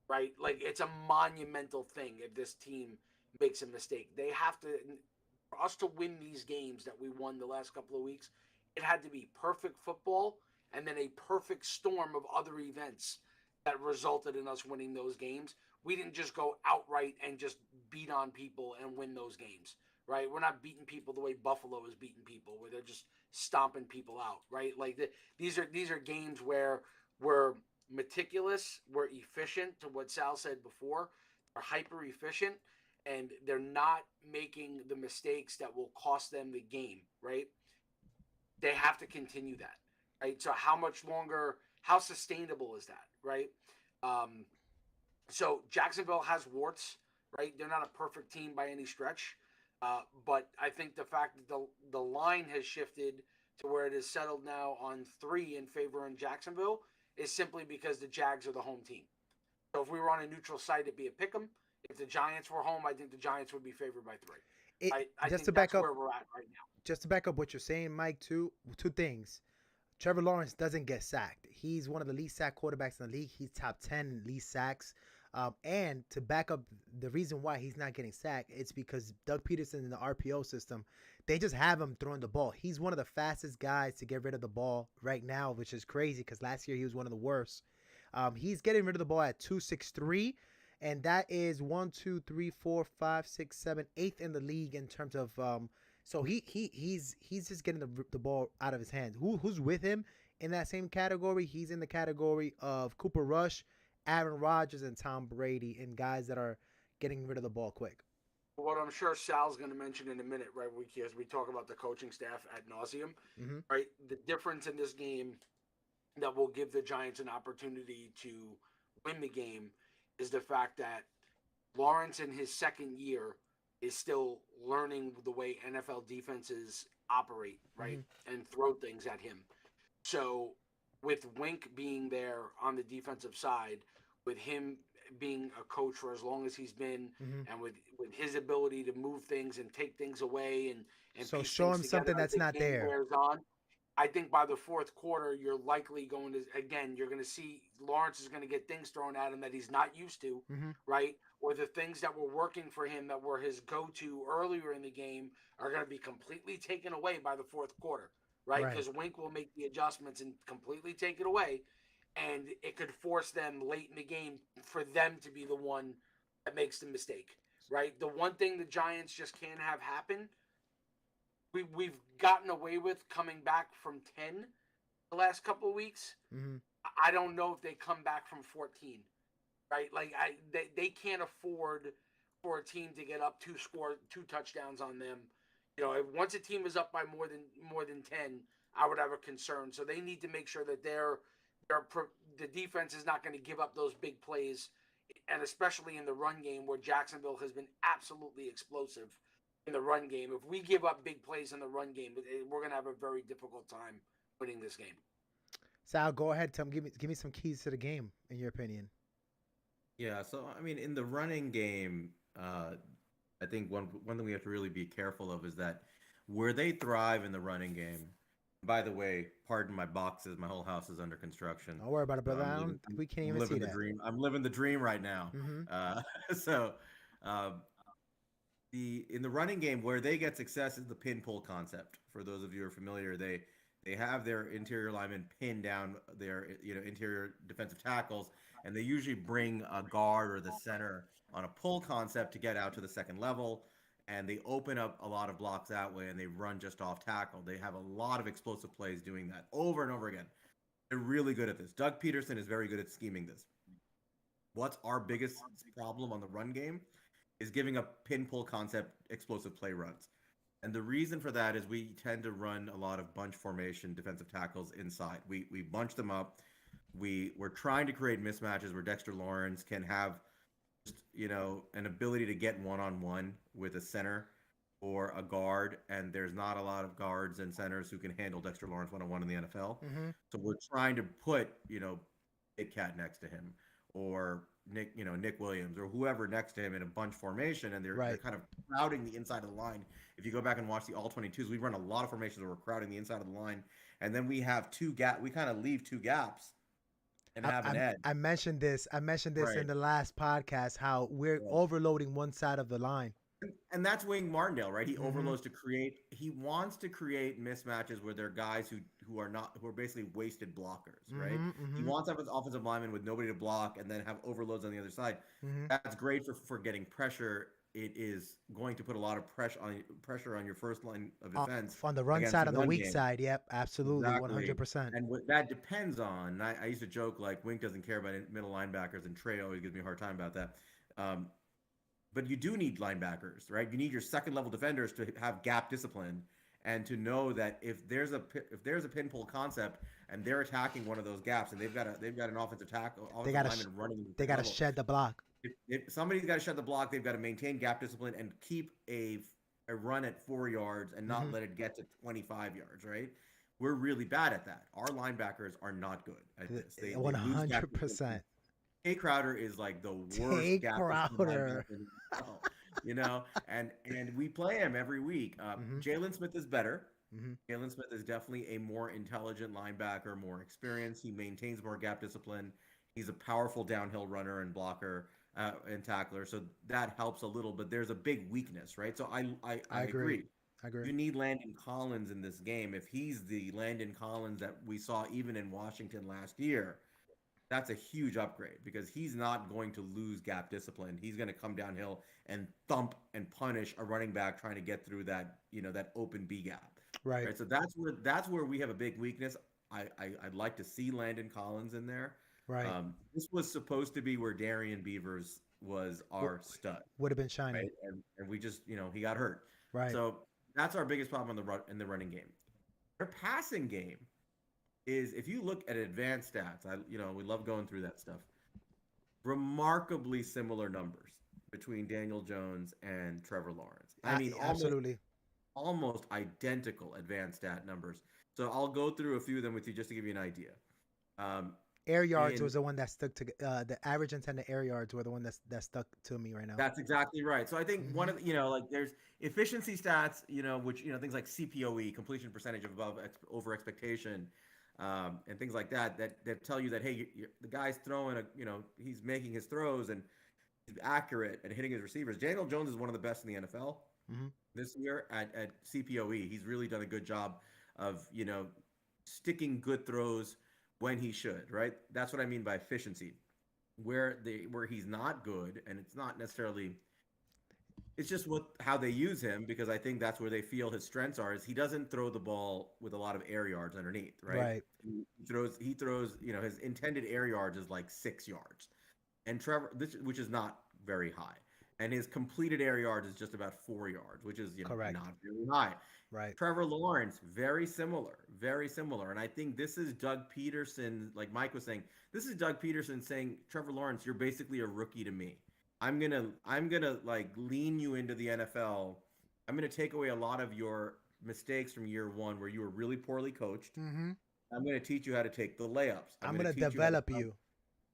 right? Like it's a monumental thing if this team makes a mistake. They have to, for us to win these games that we won the last couple of weeks, it had to be perfect football and then a perfect storm of other events that resulted in us winning those games. We didn't just go outright and just beat on people and win those games, right? We're not beating people the way Buffalo is beating people, where they're just stomping people out, right? Like these are games where we're meticulous, we're efficient, to what Sal said before. They're hyper efficient, and they're not making the mistakes that will cost them the game, right? They have to continue that, right? So how much longer, how sustainable is that, right? Um, so Jacksonville has warts, right? They're not a perfect team by any stretch, but I think the fact that the line has shifted to where it is settled now on 3 in favor in Jacksonville is simply because the Jags are the home team. So if we were on a neutral site, it'd be a pick 'em. If the Giants were home, I think the Giants would be favored by 3. I Just think to back that's up, where we're at right now. just to back up what you're saying, Mike. Two things. Trevor Lawrence doesn't get sacked. He's one of the least sacked quarterbacks in the league. He's top 10 in least sacks. And to back up the reason why he's not getting sacked, it's because Doug Peterson in the RPO system, they just have him throwing the ball. He's one of the fastest guys to get rid of the ball right now, which is crazy because last year he was one of the worst. He's getting rid of the ball at 263, and that is 1, 2, 3, 4, 5, 6, 7, 8th in the league in terms of so he's just getting the ball out of his hands. Who's with him in that same category? He's in the category of Cooper Rush, Aaron Rodgers, and Tom Brady, and guys that are getting rid of the ball quick. What I'm sure Sal's going to mention in a minute, right? As we talk about the coaching staff ad nauseum, Mm-hmm. right? The difference in this game that will give the Giants an opportunity to win the game is the fact that Lawrence in his second year is still learning the way NFL defenses operate, right? And throw things at him. So with Wink being there on the defensive side, with him being a coach for as long as he's been, and with his ability to move things and take things away and So piece show things him something together as that's the not game there. wears on, I think by the fourth quarter, you're likely going to, again, you're going to see Lawrence is going to get things thrown at him that he's not used to, right? Or the things that were working for him that were his go-to earlier in the game are going to be completely taken away by the fourth quarter, right? Right. Because Wink will make the adjustments and completely take it away, and it could force them late in the game for them to be the one that makes the mistake, right? The one thing the Giants just can't have happen, we've gotten away with coming back from 10 the last couple of weeks. I don't know if they come back from 14, right? Like they can't afford for a team to get up 2 touchdowns on them. You know, if once a team is up by more than 10, I would have a concern. So they need to make sure that the defense is not going to give up those big plays, and especially in the run game where Jacksonville has been absolutely explosive in the run game. If we give up big plays in the run game, we're going to have a very difficult time winning this game. Sal, go ahead. Give me some keys to the game, in your opinion. Yeah, so I mean, in the running game, I think one thing we have to really be careful of is that where they thrive in the running game. By the way, pardon my boxes. My whole house is under construction. Don't worry about it, brother. We can't even see living the that. dream. I'm living the dream right now. So, in the running game, where they get success is the pin pull concept. For those of you who are familiar, they have their interior linemen pin down their interior defensive tackles, and they usually bring a guard or the center on a pull concept to get out to the second level, and they open up a lot of blocks that way, and they run just off tackle. They have a lot of explosive plays doing that over and over again. They're really good at this. Doug Peterson is very good at scheming this. What's our biggest problem on the run game is giving up pin pull concept explosive play runs. And the reason for that is we tend to run a lot of bunch formation defensive tackles inside. We bunch them up. We're trying to create mismatches where Dexter Lawrence can have just, an ability to get one-on-one with a center or a guard, and there's not a lot of guards and centers who can handle Dexter Lawrence one-on-one in the NFL. Mm-hmm. So we're trying to put, Big Cat next to him, or Nick Williams, or whoever next to him in a bunch formation, and they're Right. kind of crowding the inside of the line. If you go back and watch the all 22s, we run a lot of formations where we're crowding the inside of the line, and then we have we kind of leave two gaps and have an edge. I mentioned this. Right. in the last podcast, how we're Right. overloading one side of the line. And that's Wing Martindale, right? He Mhm. overloads to create. He wants to create mismatches where there are guys who are basically wasted blockers, right? Mhm, He mhm, wants to have his offensive lineman with nobody to block, and then have overloads on the other side. mhm. That's great for getting pressure. It is going to put a lot of pressure on your first line of defense. On the run against side the of the run weak game. side, yep, absolutely, Exactly. 100%. And what that depends on, I used to joke like Wink doesn't care about middle linebackers, and Trey always gives me a hard time about that. But you do need linebackers, right? You need your second level defenders to have gap discipline and to know that if there's a pin pull concept and they're attacking one of those gaps and they've got an offensive tackle, lineman running. They got to level, shed the block. if somebody's got to shut the block, they've got to maintain gap discipline and keep a run at 4 yards and not Mhm. let it get to 25 yards, right? We're really bad at that. Our linebackers are not good at this. They lose gap discipline. 100%. Tay Crowder is like the worst Tay gap Crowder. discipline linebacker, and we play him every week. Mhm. Jalen Smith is better. Mhm. Jalen Smith is definitely a more intelligent linebacker, more experienced. He maintains more gap discipline. He's a powerful downhill runner and blocker and tackler, so that helps a little. But there's a big weakness, right? So I agree. I agree. You need Landon Collins in this game. If he's the Landon Collins that we saw even in Washington last year, that's a huge upgrade because he's not going to lose gap discipline. He's going to come downhill and thump and punish a running back trying to get through that open B gap. Right. So that's where we have a big weakness. I'd like to see Landon Collins in there. Right. This was supposed to be where Darian Beavers was our stud, Would have been shining. right? And we just he got hurt. Right. So that's our biggest problem in the running game. Our passing game is, if you look at advanced stats, we love going through that stuff. Remarkably similar numbers between Daniel Jones and Trevor Lawrence. I mean, absolutely. almost identical advanced stat numbers. So I'll go through a few of them with you just to give you an idea. Air yards was the one that stuck to the average intended air yards were the one that stuck to me right now. That's exactly right. So I think one of the, there's efficiency stats, which things like CPOE, completion percentage of over expectation, and things like that tell you that, hey, the guy's throwing he's making his throws and he's accurate and hitting his receivers. Daniel Jones is one of the best in the NFL this year at CPOE. He's really done a good job of sticking good throws when he should, right? That's what I mean by efficiency. Where he's not good, and it's not necessarily, it's just how they use him, because I think that's where they feel his strengths are, is he doesn't throw the ball with a lot of air yards underneath, right? Right. He throws, his intended air yards is like 6 yards. And Trevor, which is not very high. And his completed air yards is just about 4 yards, which is Correct. not very high. Right. Trevor Lawrence, very similar. And I think this is Doug Peterson, like Mike was saying, this is Doug Peterson saying, Trevor Lawrence, you're basically a rookie to me. I'm gonna like lean you into the NFL. I'm gonna take away a lot of your mistakes from year one where you were really poorly coached. Mm-hmm. I'm gonna teach you how to take the layups. I'm gonna develop you.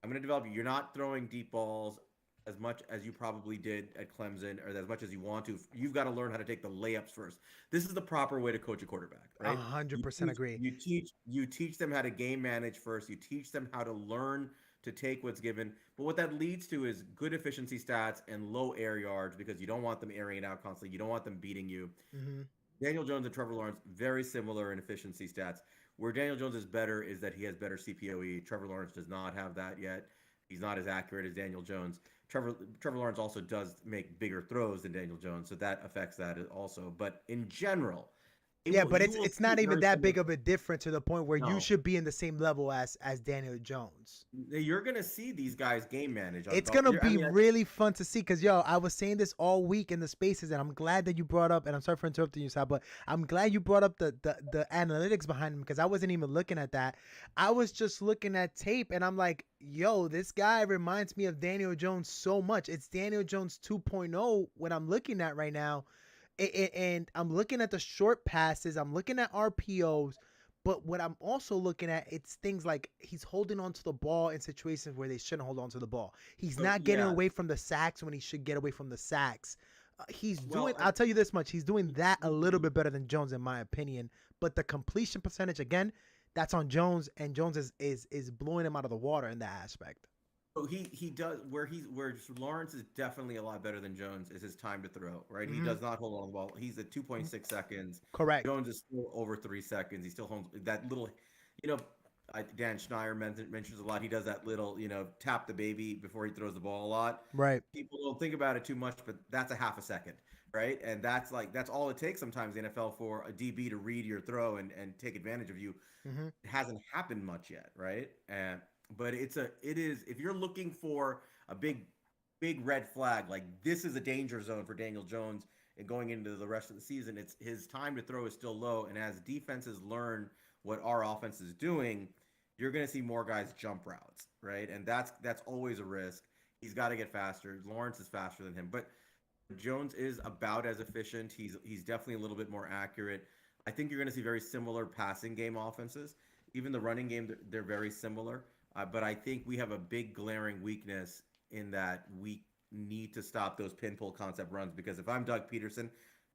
I'm gonna develop you. You're not throwing deep balls as much as you probably did at Clemson, or as much as you want to. You've got to learn how to take the layups first. This is the proper way to coach a quarterback, right? 100% agree. You teach them how to game manage first. You teach them how to learn to take what's given. But what that leads to is good efficiency stats and low air yards, because you don't want them airing it out constantly. You don't want them beating you. Mm-hmm. Daniel Jones and Trevor Lawrence, very similar in efficiency stats. Where Daniel Jones is better is that he has better CPOE. Trevor Lawrence does not have that yet. He's not as accurate as Daniel Jones. Trevor Lawrence also does make bigger throws than Daniel Jones, so that affects that also. But in general, Yeah, will- but you it's will it's see not even very that similar- big of a difference to the point where you No. should be in the same level as Daniel Jones. You're gonna see these guys game manage. On It's golf. gonna I be mean, really fun to see because I was saying this all week in the spaces, and I'm glad that you brought up. And I'm sorry for interrupting you, Sal, but I'm glad you brought up the analytics behind him because I wasn't even looking at that. I was just looking at tape, and I'm like, yo, this guy reminds me of Daniel Jones so much. It's Daniel Jones 2.0 when I'm looking at right now, and I'm looking at the short passes. I'm looking at RPOs. But what I'm also looking at, it's things like he's holding on to the ball in situations where they shouldn't hold on to the ball. He's So, not getting yeah. away from the sacks when he should get away from the sacks. He's Well, doing, I- I'll tell you this much, he's doing that a little bit better than Jones in my opinion. But the completion percentage, again, that's on Jones, and Jones is blowing him out of the water in that aspect. So he does where Lawrence is definitely a lot better than Jones is his time to throw, right? He Mhm. does not hold on the ball. He's at 2.6 seconds. Correct. Jones is still over 3 seconds. He still holds that little, Dan Schneider mentions a lot. He does that little, tap the baby before he throws the ball a lot. Right. People don't think about it too much, but that's a half a second, right? And that's all it takes sometimes in the NFL for a DB to read your throw and take advantage of you. Mm-hmm. It hasn't happened much yet, right? But it is if you're looking for a big red flag, like this is a danger zone for Daniel Jones and going into the rest of the season, it's his time to throw is still low. And as defenses learn what our offense is doing, you're going to see more guys jump routes, right? And that's always a risk. He's got to get faster. Lawrence is faster than him, but Jones is about as efficient. He's definitely a little bit more accurate. I think you're going to see very similar passing game offenses. Even the running game, they're very similar. But I think we have a big glaring weakness in that we need to stop those pin pull concept runs, because if I'm Doug Peterson,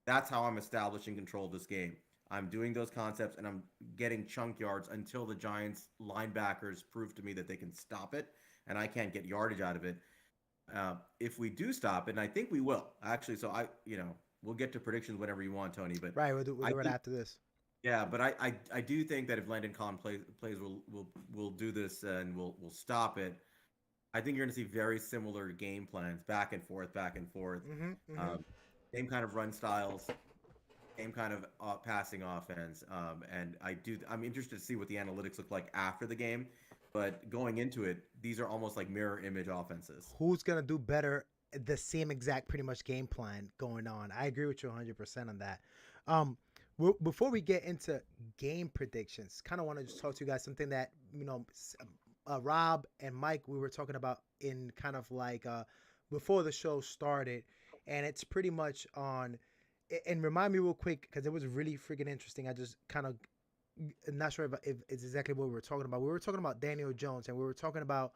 that's how I'm establishing control of this game. I'm doing those concepts and I'm getting chunk yards until the Giants linebackers prove to me that they can stop it and I can't get yardage out of it. If we do stop it, and I think we will actually, so we'll get to predictions whenever you want, Tony. But Right. We'll do it after this. yeah, but I do think that if Landon Collins plays, we'll do this and we'll stop it. I think you're going to see very similar game plans, back and forth. Same kind of run styles, same kind of passing offense. And I'm interested to see what the analytics look like after the game. But going into it, these are almost like mirror image offenses. Who's gonna do better? The same exact pretty much game plan going on. I agree with you 100% on that. Before we get into game predictions, kind of want to just talk to you guys something that Rob and Mike, we were talking about in kind of like before the show started, and it's pretty much on. And remind me real quick because it was really freaking interesting. I just kind of not sure if it's exactly what we were talking about. We were talking about Daniel Jones, and we were talking about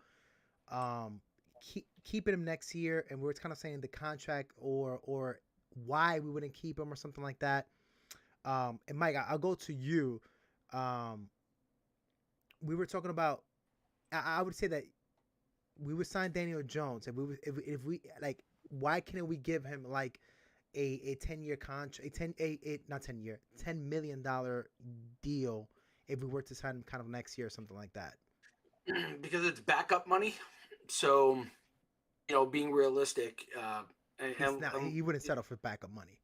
keeping him next year, and we were kind of saying the contract or why we wouldn't keep him or something like that. And Mike, I'll go to you. We were talking about. I would say that we would sign Daniel Jones, and if we like, why can't we give him like a 10-year contract, $10 million deal if we were to sign him kind of next year or something like that? Because it's backup money. So, being realistic, He wouldn't settle for backup money.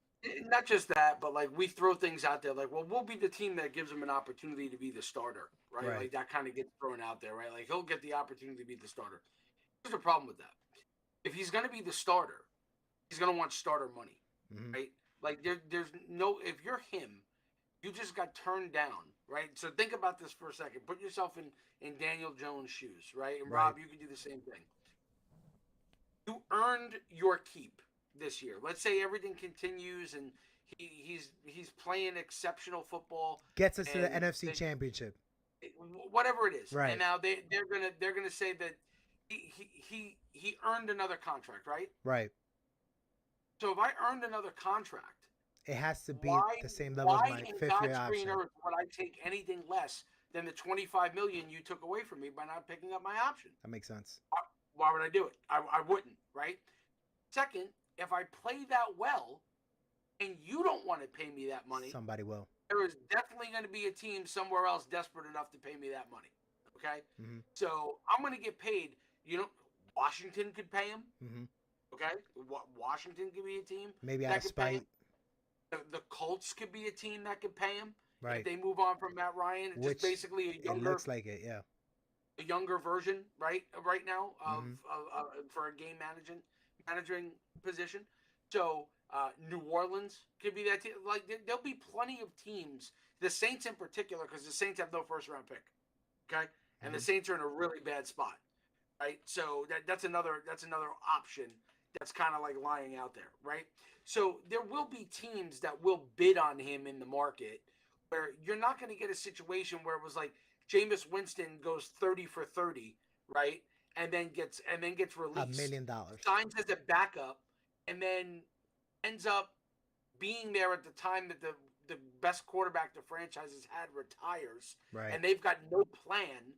Not just that, but like we throw things out there, like, well, we'll be the team that gives him an opportunity to be the starter, right? Right. Like that kind of gets thrown out there, right? Like he'll get the opportunity to be the starter. Here's the problem with that: if he's going to be the starter, he's going to want starter money, right? Like there's no. If you're him, you just got turned down, right? So think about this for a second. Put yourself in Daniel Jones' shoes, right? And Right. Rob, you can do the same thing. You earned your keep this year. Let's say everything continues and he's playing exceptional football. Gets us to the and NFC Championship. Whatever it is. Right. And now they're gonna say that he earned another contract, right? Right. So if I earned another contract, It has to be why, the same level as why my in fifth-year God's green option. earth would I take anything less than the $25 million you took away from me by not picking up my option? That makes sense. Why would I do it? I wouldn't, right? Second, if I play that well and you don't want to pay me that money, Somebody will. there is definitely going to be a team somewhere else desperate enough to pay me that money. Okay? Mhm. So I'm going to get paid. Washington could pay him. Mhm. Okay? Washington could be a team. Maybe that out of could pay him. spite. The Colts could be a team that could pay him if Right. they move on from Matt Ryan. Just Which basically it looks like it. Yeah. a younger version, right now of, Mhm. for a game managing position. So New Orleans could be that team. Like there'll be plenty of teams. The Saints in particular, because the Saints have no first round pick. Okay, and the Mhm. Saints are in a really bad spot. Right, so that's another option that's kind of like lying out there, right? So there will be teams that will bid on him in the market, where you're not going to get a situation where it was like Jameis Winston goes 30 for 30, right, and then gets $1 released, million. signs as a backup, and then ends up being there at the time that the best quarterback the franchise has had retires, Right. and they've got no plan,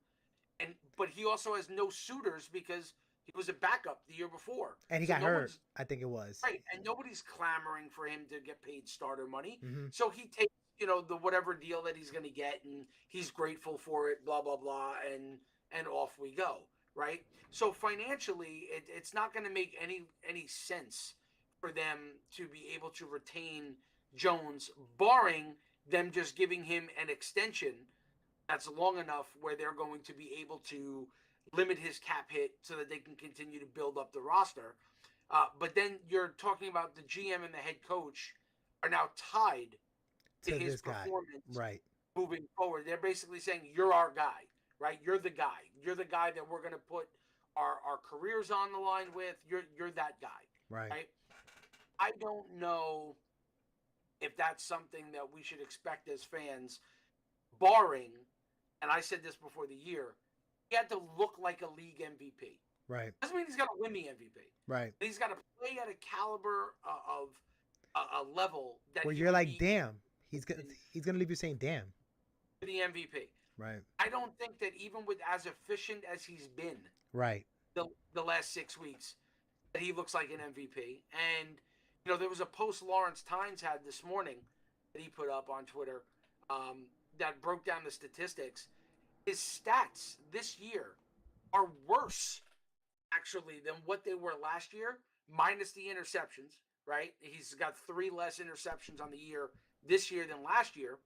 but he also has no suitors because he was a backup the year before, And he so got no hurt. one's I think it was. right, and nobody's clamoring for him to get paid starter money. Mhm. So he takes the whatever deal that he's going to get, and he's grateful for it. Blah blah blah, and off we go. Right. So financially, it's not going to make any sense for them to be able to retain Jones, barring them just giving him an extension that's long enough where they're going to be able to limit his cap hit so that they can continue to build up the roster. But then you're talking about the GM and the head coach are now tied to To his this guy. performance Right. moving forward. They're basically saying, you're our guy, right? You're the guy. You're the guy that we're going to put our careers on the line with. You're that guy, Right. right? I don't know if that's something that we should expect as fans, barring, and I said this before the year, he had to look like a league MVP. Right. Doesn't mean he's got to win the MVP. Right. But he's got to play at a caliber of a level that Where he you're would like, be damn, he's gonna leave you saying, damn. the MVP. Right. I don't think that even with as efficient as he's been Right. the last 6 weeks, that he looks like an MVP. And there was a post Lawrence Tynes had this morning that he put up on Twitter that broke down the statistics. His stats this year are worse, actually, than what they were last year, minus the interceptions, right? He's got 3 less interceptions on the year this year than last year.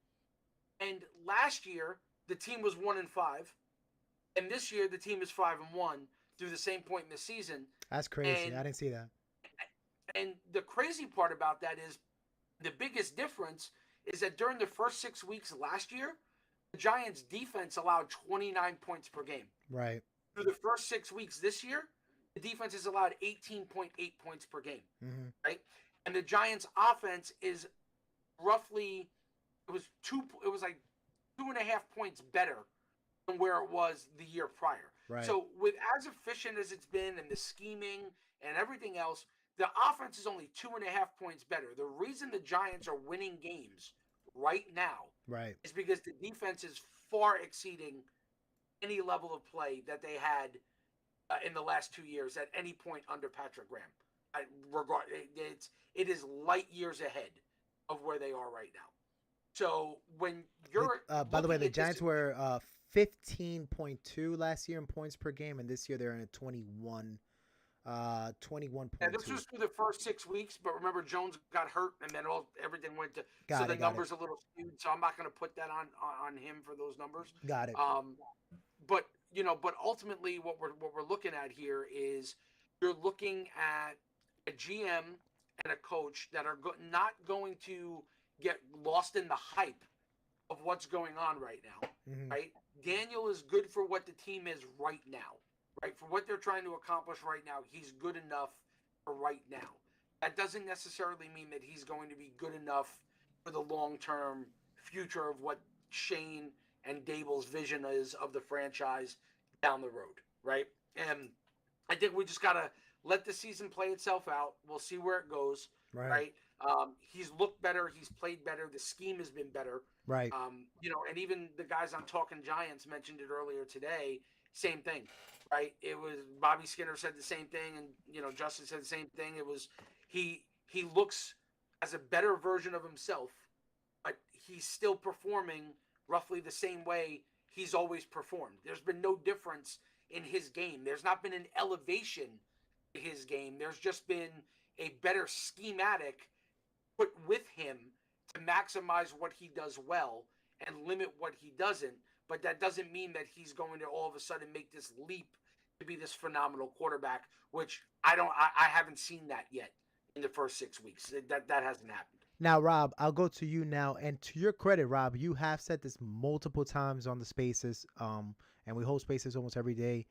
And last year, the team was 1-5. And this year, the team is 5-1 through the same point in the season. That's crazy. And I didn't see that. And the crazy part about that is the biggest difference is that during the first 6 weeks last year, the Giants' defense allowed 29 points per game. Right. Through the first 6 weeks this year, the defense has allowed 18.8 points per game. Mhm. Right? And the Giants' offense is roughly it was like 2.5 points better than where it was the year prior. Right. So with as efficient as it's been and the scheming and everything else, the offense is only 2.5 points better. The reason the Giants are winning games right now Right. is because the defense is far exceeding any level of play that they had in the last 2 years at any point under Patrick Graham. It is light years ahead of where they are right now. So when you're By the way, looking the at this- Giants were 15.2 last year in points per game, and this year they're in a 21. 21.2. Yeah, this was through the first 6 weeks, but remember Jones got hurt, and then everything went to Got so it, the got it. numbers a little skewed. So I'm not going to put that on him for those numbers. Got it. But ultimately, what we're looking at here is you're looking at a GM and a coach that are not going to get lost in the hype of what's going on right now. Mhm. Right? Daniel is good for what the team is right now. Right, for what they're trying to accomplish right now, he's good enough for right now. That doesn't necessarily mean that he's going to be good enough for the long-term future of what Shane and Dable's vision is of the franchise down the road, right? And I think we just got to let the season play itself out. We'll see where it goes, right? He's looked better. He's played better. The scheme has been better. Right. And even the guys on Talking Giants mentioned it earlier today. Same thing, right? It was Bobby Skinner said the same thing, and Justin said the same thing. It was he looks as a better version of himself, but he's still performing roughly the same way he's always performed. There's been no difference in his game. There's not been an elevation to his game. There's just been a better schematic put with him to maximize what he does well and limit what he doesn't. But that doesn't mean that he's going to all of a sudden make this leap to be this phenomenal quarterback, which I haven't seen that yet in the first 6 weeks. That hasn't happened. Now, Rob, I'll go to you now. And to your credit, Rob, you have said this multiple times on the spaces. And we hold spaces almost every day.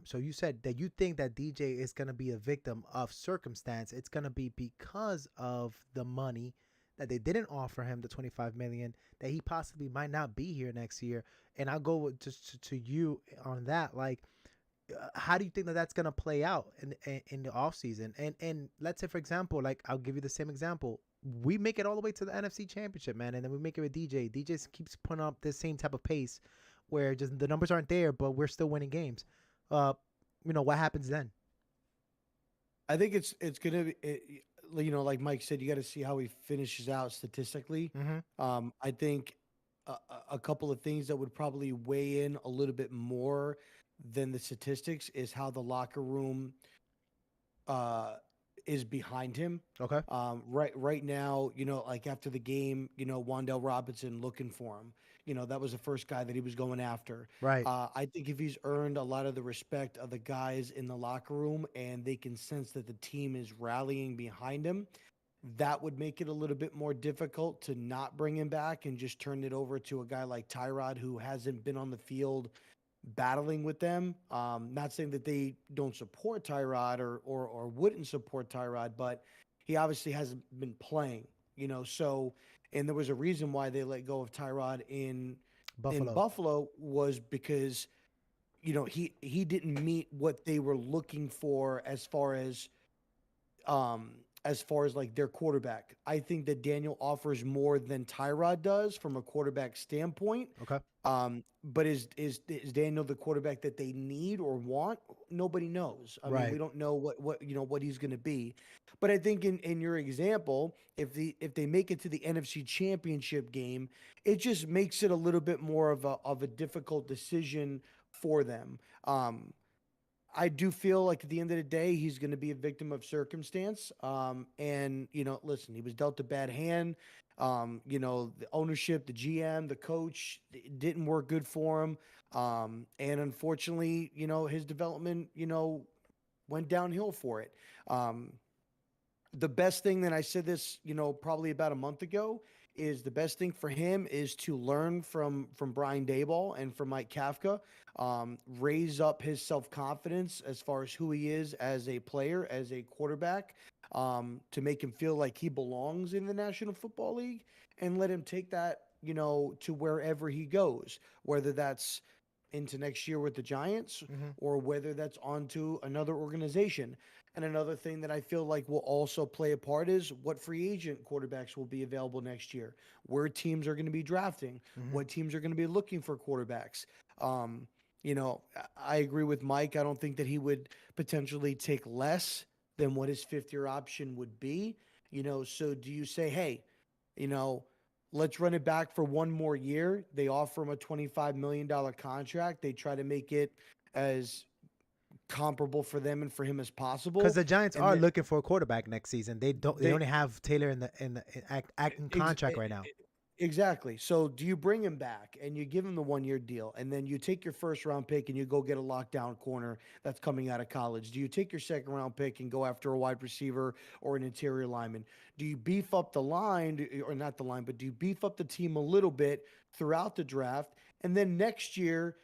So you said that you think that DJ is going to be a victim of circumstance. It's going to be because of the money that they didn't offer him, the $25 million, that he possibly might not be here next year. And I'll go just to you on that. Like, how do you think that that's going to play out in the offseason? And let's say, for example, like, I'll give you the same example. We make it all the way to the NFC Championship, man, and then we make it with DJ. DJ keeps putting up this same type of pace where just the numbers aren't there, but we're still winning games. What happens then? I think it's gonna be, like Mike said, you got to see how he finishes out statistically. Mm-hmm. I think a couple of things that would probably weigh in a little bit more than the statistics is how the locker room is behind him. Okay. Right now, like after the game, Wan'Dale Robinson looking for him. That was the first guy that he was going after. Right. I think if he's earned a lot of the respect of the guys in the locker room and they can sense that the team is rallying behind him, that would make it a little bit more difficult to not bring him back and just turn it over to a guy like Tyrod who hasn't been on the field battling with them. Not saying that they don't support Tyrod or wouldn't support Tyrod, but he obviously hasn't been playing, so, and there was a reason why they let go of Tyrod in Buffalo was because, he didn't meet what they were looking for as far as like their quarterback. I think that Daniel offers more than Tyrod does from a quarterback standpoint. Okay. But is Daniel the quarterback that they need or want? Nobody knows. I mean, we don't know what he's going to be. But I think in your example, if they make it to the NFC Championship game, it just makes it a little bit more of a difficult decision for them. I do feel like at the end of the day, he's going to be a victim of circumstance. And, listen, he was dealt a bad hand. The ownership, the GM, the coach, it didn't work good for him. And unfortunately, his development, went downhill for it. The best thing that I said this, probably about a month ago, is the best thing for him is to learn from Brian Daboll and from Mike Kafka, raise up his self-confidence as far as who he is as a player, as a quarterback, to make him feel like he belongs in the National Football League, and let him take that, to wherever he goes, whether that's into next year with the Giants or whether that's onto another organization. And another thing that I feel like will also play a part is what free agent quarterbacks will be available next year, where teams are going to be drafting, what teams are going to be looking for quarterbacks. I agree with Mike. I don't think that he would potentially take less than what his fifth-year option would be. So do you say, hey, let's run it back for one more year? They offer him a $25 million contract. They try to make it as comparable for them and for him as possible. Because the Giants are looking for a quarterback next season. They only have Taylor in the acting contract right now. Exactly. So do you bring him back and you give him the 1-year deal, and then you take your first round pick and you go get a lockdown corner that's coming out of college? Do you take your second round pick and go after a wide receiver or an interior lineman? Do you beef up the line, or not the line, but do you beef up the team a little bit throughout the draft? And then next year,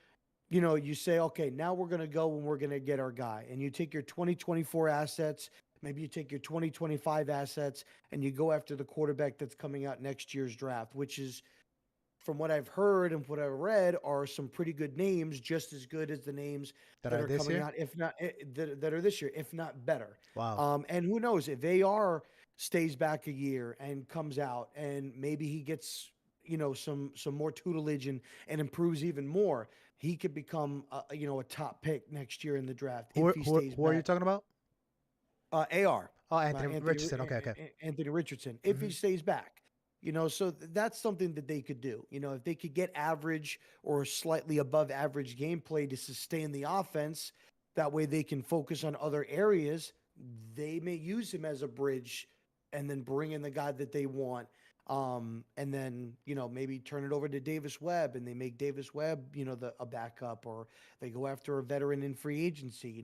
you say, okay, now we're going to go and we're going to get our guy. And you take your 2024 assets, maybe you take your 2025 assets, and you go after the quarterback that's coming out next year's draft, which is, from what I've heard and what I've read, are some pretty good names, just as good as the names that are coming out, if not that are this year, if not better. Wow. And who knows, if AR stays back a year and comes out and maybe he gets, some more tutelage and improves even more, he could become a top pick next year in the draft if he stays back. Who are you talking about? AR. Oh, Anthony Richardson. Okay. Anthony Richardson, if he stays back. So that's something that they could do. If they could get average or slightly above average gameplay to sustain the offense, that way they can focus on other areas. They may use him as a bridge and then bring in the guy that they want. And then, maybe turn it over to Davis Webb and they make Davis Webb, a backup, or they go after a veteran in free agency,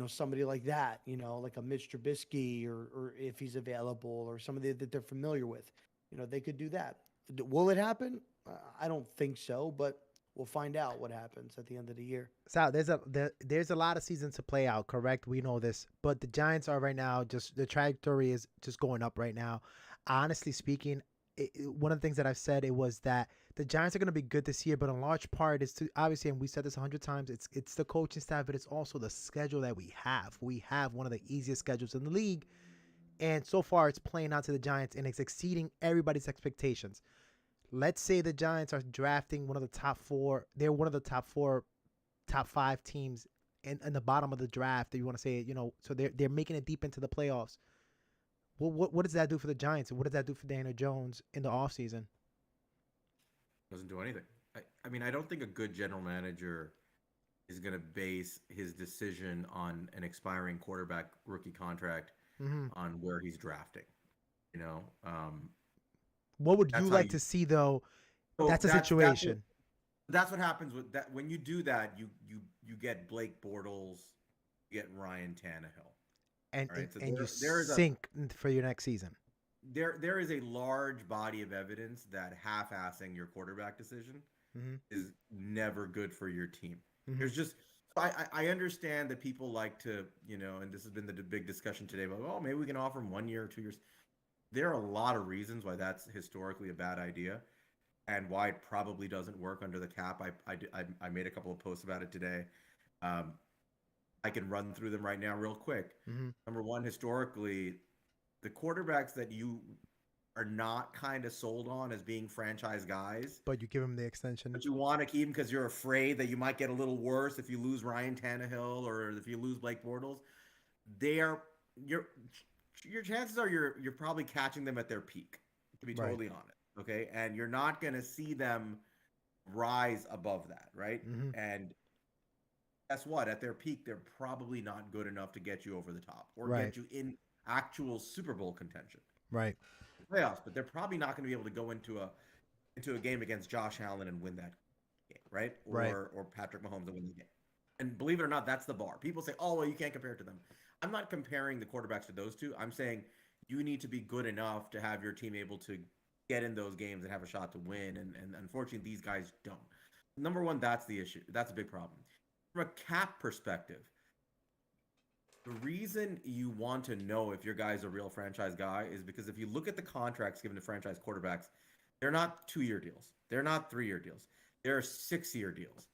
somebody like that, like a Mitch Trubisky, or if he's available, or somebody that they're familiar with, they could do that. Will it happen? I don't think so, but we'll find out what happens at the end of the year. So there's a lot of seasons to play out, correct? We know this, but the Giants are right now just the trajectory is just going up right now. Honestly speaking, one of the things that I've said it was that the Giants are going to be good this year, but in large part is to obviously, and we said this 100 times, it's the coaching staff, but it's also the schedule that we have. We have one of the easiest schedules in the league, and so far it's playing out to the Giants and it's exceeding everybody's expectations. Let's say the Giants are drafting one of the top four. They're one of the top four, top five teams in the bottom of the draft. If you want to say, so they're making it deep into the playoffs. Well, what does that do for the Giants? And what does that do for Daniel Jones in the offseason? Doesn't do anything. I mean, I don't think a good general manager is going to base his decision on an expiring quarterback rookie contract on where he's drafting. What would you like to see, though? That's a situation. That's what happens with that. When you do that, you get Blake Bortles, you get Ryan Tannehill. And, right? and you sink for your next season. There is a large body of evidence that half-assing your quarterback decision is never good for your team. There's just I understand that people like to, and this has been the big discussion today about, oh, maybe we can offer him 1 year or 2 years. There are a lot of reasons why that's historically a bad idea and why it probably doesn't work under the cap. I made a couple of posts about it today. I can run through them right now real quick. Number one, historically, the quarterbacks that you are not kind of sold on as being franchise guys, but you give them the extension, but you want to keep them because you're afraid that you might get a little worse if you lose Ryan Tannehill or if you lose Blake Bortles. Your chances are you're probably catching them at their peak, to be totally honest. Okay, and you're not going to see them rise above that, right? And guess what? At their peak, they're probably not good enough to get you over the top or get you in actual Super Bowl contention. Right. Playoffs, but they're probably not going to be able to go into a game against Josh Allen and win that game, right? Or Patrick Mahomes and win the game. And believe it or not, that's the bar. People say, oh, well, you can't compare it to them. I'm not comparing the quarterbacks to those two. I'm saying you need to be good enough to have your team able to get in those games and have a shot to win. And unfortunately, these guys don't. Number one, that's the issue. That's a big problem. From a cap perspective, the reason you want to know if your guy's a real franchise guy is because if you look at the contracts given to franchise quarterbacks, they're not 2-year deals. They're not 3-year deals. They're 6-year deals,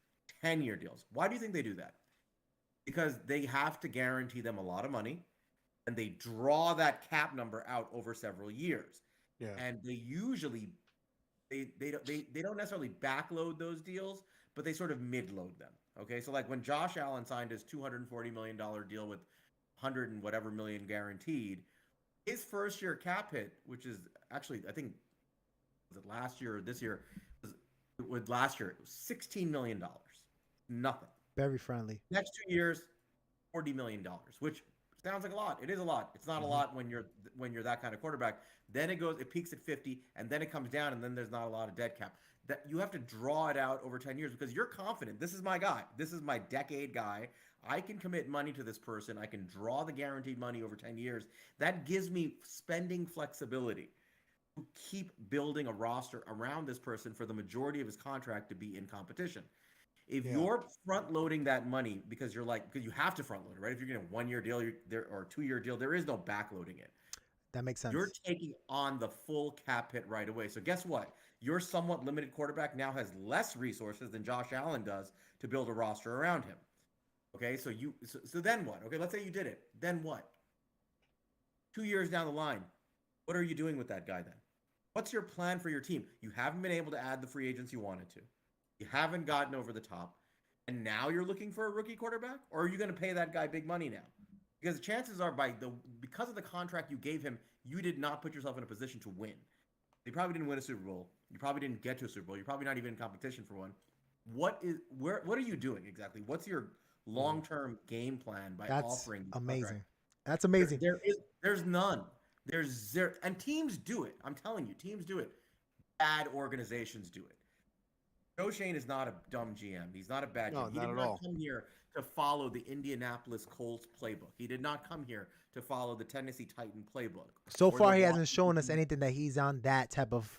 10-year deals. Why do you think they do that? Because they have to guarantee them a lot of money, and they draw that cap number out over several years. Yeah. And they usually they don't necessarily backload those deals, but they sort of midload them. Okay, so like when Josh Allen signed his $240 million deal with 100 and whatever million guaranteed, his first year cap hit, which is actually, I think, was it last year or this year? With last year, it was $16 million. Nothing. Very friendly. Next 2 years, $40 million, which sounds like a lot. It is a lot. It's not a lot when you're that kind of quarterback. Then it peaks at 50, and then it comes down, and then there's not a lot of dead cap. That you have to draw it out over 10 years because you're confident. This is my guy. This is my decade guy. I can commit money to this person. I can draw the guaranteed money over 10 years. That gives me spending flexibility to keep building a roster around this person for the majority of his contract to be in competition. If you're front loading that money because you have to front load it, right? If you're getting a 1-year deal or a 2-year deal, there is no backloading it. That makes sense. You're taking on the full cap hit right away. So guess what? Your somewhat limited quarterback now has less resources than Josh Allen does to build a roster around him. Okay, so then what? Okay, let's say you did it. Then what? 2 years down the line, what are you doing with that guy then? What's your plan for your team? You haven't been able to add the free agents you wanted to. You haven't gotten over the top. And now you're looking for a rookie quarterback? Or are you going to pay that guy big money now? Because chances are because of the contract you gave him, you did not put yourself in a position to win. You probably didn't win a Super Bowl. You probably didn't get to a Super Bowl. You're probably not even in competition for one. What are you doing exactly? What's your long-term game plan by offering? Amazing. That's amazing. There's none. There's zero, and teams do it. I'm telling you, teams do it. Bad organizations do it. Joe Shane is not a dumb GM. He's not a bad No, GM. He not did at not all. come here to follow the Indianapolis Colts playbook. He did not come here to follow the Tennessee Titan playbook. So or the far, he hasn't shown us Washington- anything that he's on that type of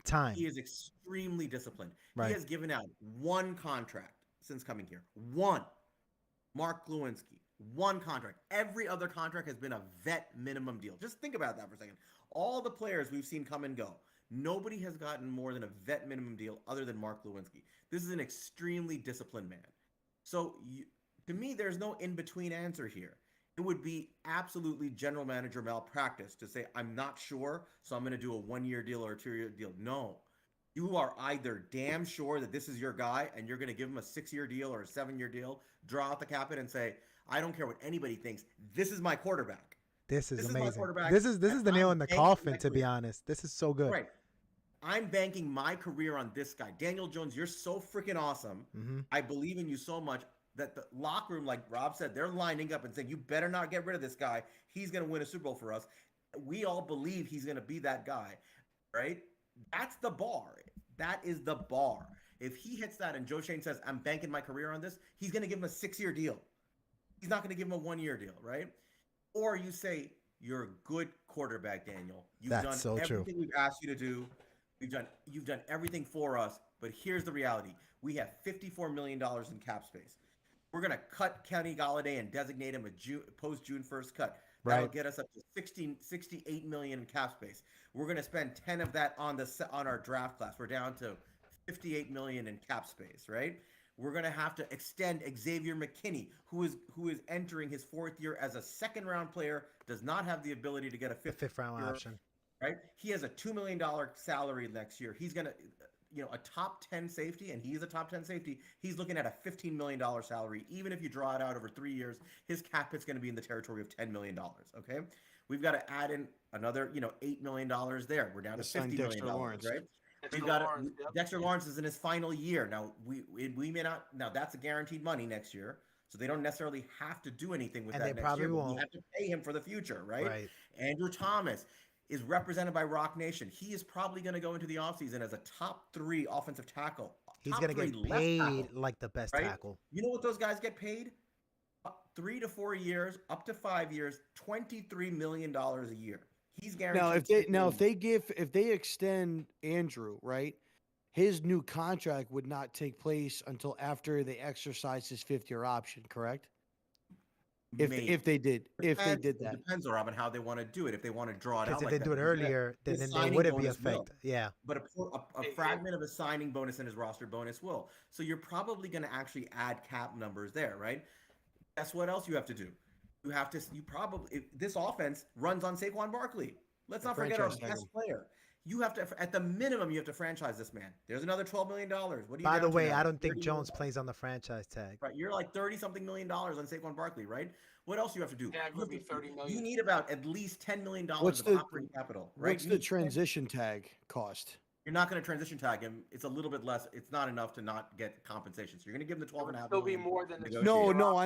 time. He is extremely disciplined. Right. He has given out one contract since coming here. One. Mark Lewinsky. One contract. Every other contract has been a vet minimum deal. Just think about that for a second. All the players we've seen come and go, nobody has gotten more than a vet minimum deal other than Mark Lewinsky. This is an extremely disciplined man. So to me, there's no in-between answer here. It would be absolutely general manager malpractice to say, I'm not sure, so I'm going to do a 1-year deal or a 2-year deal. No. You are either damn sure that this is your guy and you're going to give him a 6-year deal or a 7-year deal, draw out the cap it and say, I don't care what anybody thinks. This is my quarterback. This is This is my amazing. quarterback, This is and the nail I'm in the banking coffin, my to be career. honest. This is so good. Right. I'm banking my career on this guy. Daniel Jones, you're so freaking awesome. Mm-hmm. I believe in you so much that the locker room, like Rob said, they're lining up and saying, you better not get rid of this guy. He's going to win a Super Bowl for us. We all believe he's going to be that guy, right? That's the bar. That is the bar. If he hits that and Joe Shane says, I'm banking my career on this, he's going to give him a 6-year deal. He's not going to give him a 1-year deal, right? Or you say, you're a good quarterback, Daniel. You've That's done so true. everything we've asked you to do. You've done everything for us, but here's the reality. We have $54 million in cap space. We're going to cut Kenny Golladay and designate him a post-June 1st cut. That'll Right. get us up to 68 million in cap space. We're going to spend 10 of that on our draft class. We're down to 58 million in cap space, right? We're going to have to extend Xavier McKinney, who is entering his 4th year as a second-round player, does not have the ability to get a The 5th round year, option. right? He has a $2 million salary next year. He's going to, a top 10 safety, and he's a top 10 safety. He's looking at a $15 million salary. Even if you draw it out over 3 years, his cap hit's going to be in the territory of $10 million, okay? We've got to add in another, $8 million there. We're down to Sign $50 Dexter million, Lawrence. right? Dexter We've got Lawrence, yep. Dexter Lawrence is in his final year. Now, we may not, now that's a guaranteed money next year. So they don't necessarily have to do anything with And that they next probably year. But we won't. have to pay him for the future, right? Right. Andrew Thomas is represented by Rock Nation. He is probably going to go into the offseason as a top 3 offensive tackle. He's Top going to 3 get left paid tackle, like the best right? tackle. You know what those guys get paid? 3 to 4 years, up to 5 years, $23 million a year. He's guaranteed. If they extend Andrew, right, his new contract would not take place until after they exercise his 5th-year option, correct? If they did that. It depends, Rob, on how they want to do it. If they want to draw it out, Because if like they that, do it then earlier, then his they signing wouldn't be bonus will. affected. Yeah. But a fragment of a signing bonus and his roster bonus will. So you're probably going to actually add cap numbers there, right? Guess what else you have to do? This offense runs on Saquon Barkley. Let's not forget our Franchise tag best him. player. You have to, at the minimum, you have to franchise this man. There's another $12 million. What are you By the down to way, now? I don't think 30 Jones million? plays on the franchise tag. Right, you're like $30-something million on Saquon Barkley, right? What else you have to do? Yeah, it You would be have to- $30 million. You need about at least $10 million What's of the- operating capital, right? What's You the need 10 transition tag cost? You're not going to transition tag him. It's a little bit less. It's not enough to not get compensation. So you're going to give him the 12 and a half. It'll be million more than the negotiated. No,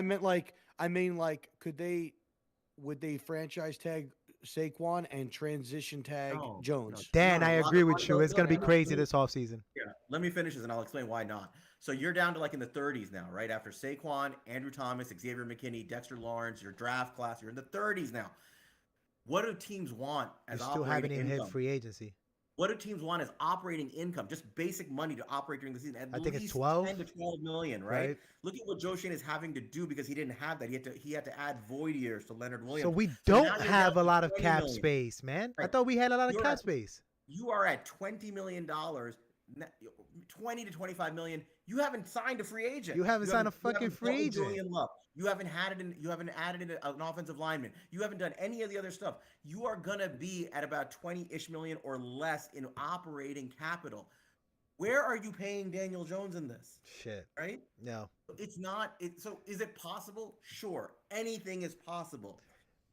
I mean like would they franchise tag Saquon and transition tag No, Jones? Dan, No, I a lot agree of with money you. goes It's going to be down. crazy this offseason. Yeah, let me finish this and I'll explain why not. So you're down to like in the 30s now, right? After Saquon, Andrew Thomas, Xavier McKinney, Dexter Lawrence, your draft class, you're in the 30s now. What do teams want You as still haven't operating even hit income? free agency. What do teams want as operating income? Just basic money to operate during the season. At I think it's least 12, 10 to 12 million, right? right? Look at what Joe Shane is having to do because he didn't have that. He had to add void years to Leonard Williams. So we now don't you're have a down to lot of 20 cap million. space, man. I Right. thought we had a lot of You're cap at- space. You are at $20 million, 20 to 25 million. You haven't signed a free agent. You haven't signed a you fucking haven't free dealt with agent. Julian Love. You haven't added in an offensive lineman. You haven't done any of the other stuff. You are gonna be at about 20-ish million or less in operating capital. Where are you paying Daniel Jones in this? Shit. Right? No. It's not. So is it possible? Sure, anything is possible.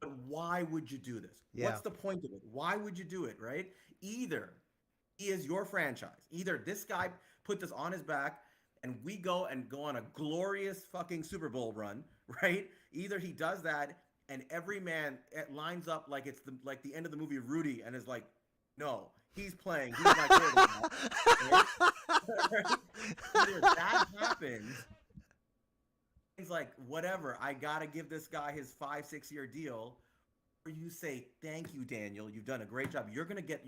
But why would you do this? Yeah. What's the point of it? Why would you do it? Right? Either he is your franchise. Either this guy put this on his back and we go on a glorious fucking Super Bowl run, right? Either he does that and every man lines up like it's the end of the movie Rudy, and is like, no, he's playing. He's my quarterback. Right? Either that happens. He's like, whatever. I gotta give this guy his 5-6 year deal. Or you say, thank you, Daniel. You've done a great job. You're gonna get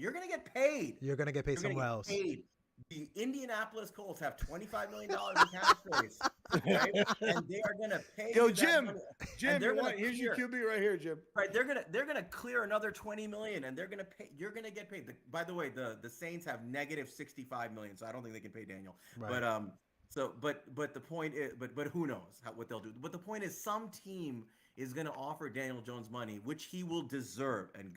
paid. You're gonna get paid You're gonna somewhere get else. paid. The Indianapolis Colts have $25 million in cap space, right? And they are gonna pay. Yo, you that Jim. money. Jim, they're gonna here's your clear- QB right here, Jim. Right, they're gonna clear another $20 million, and they're gonna pay. You're gonna get paid. By the way, the Saints have negative $65 million, so I don't think they can pay Daniel. Right. But the point is, but who knows what they'll do? But the point is, some team is gonna offer Daniel Jones money, which he will deserve, and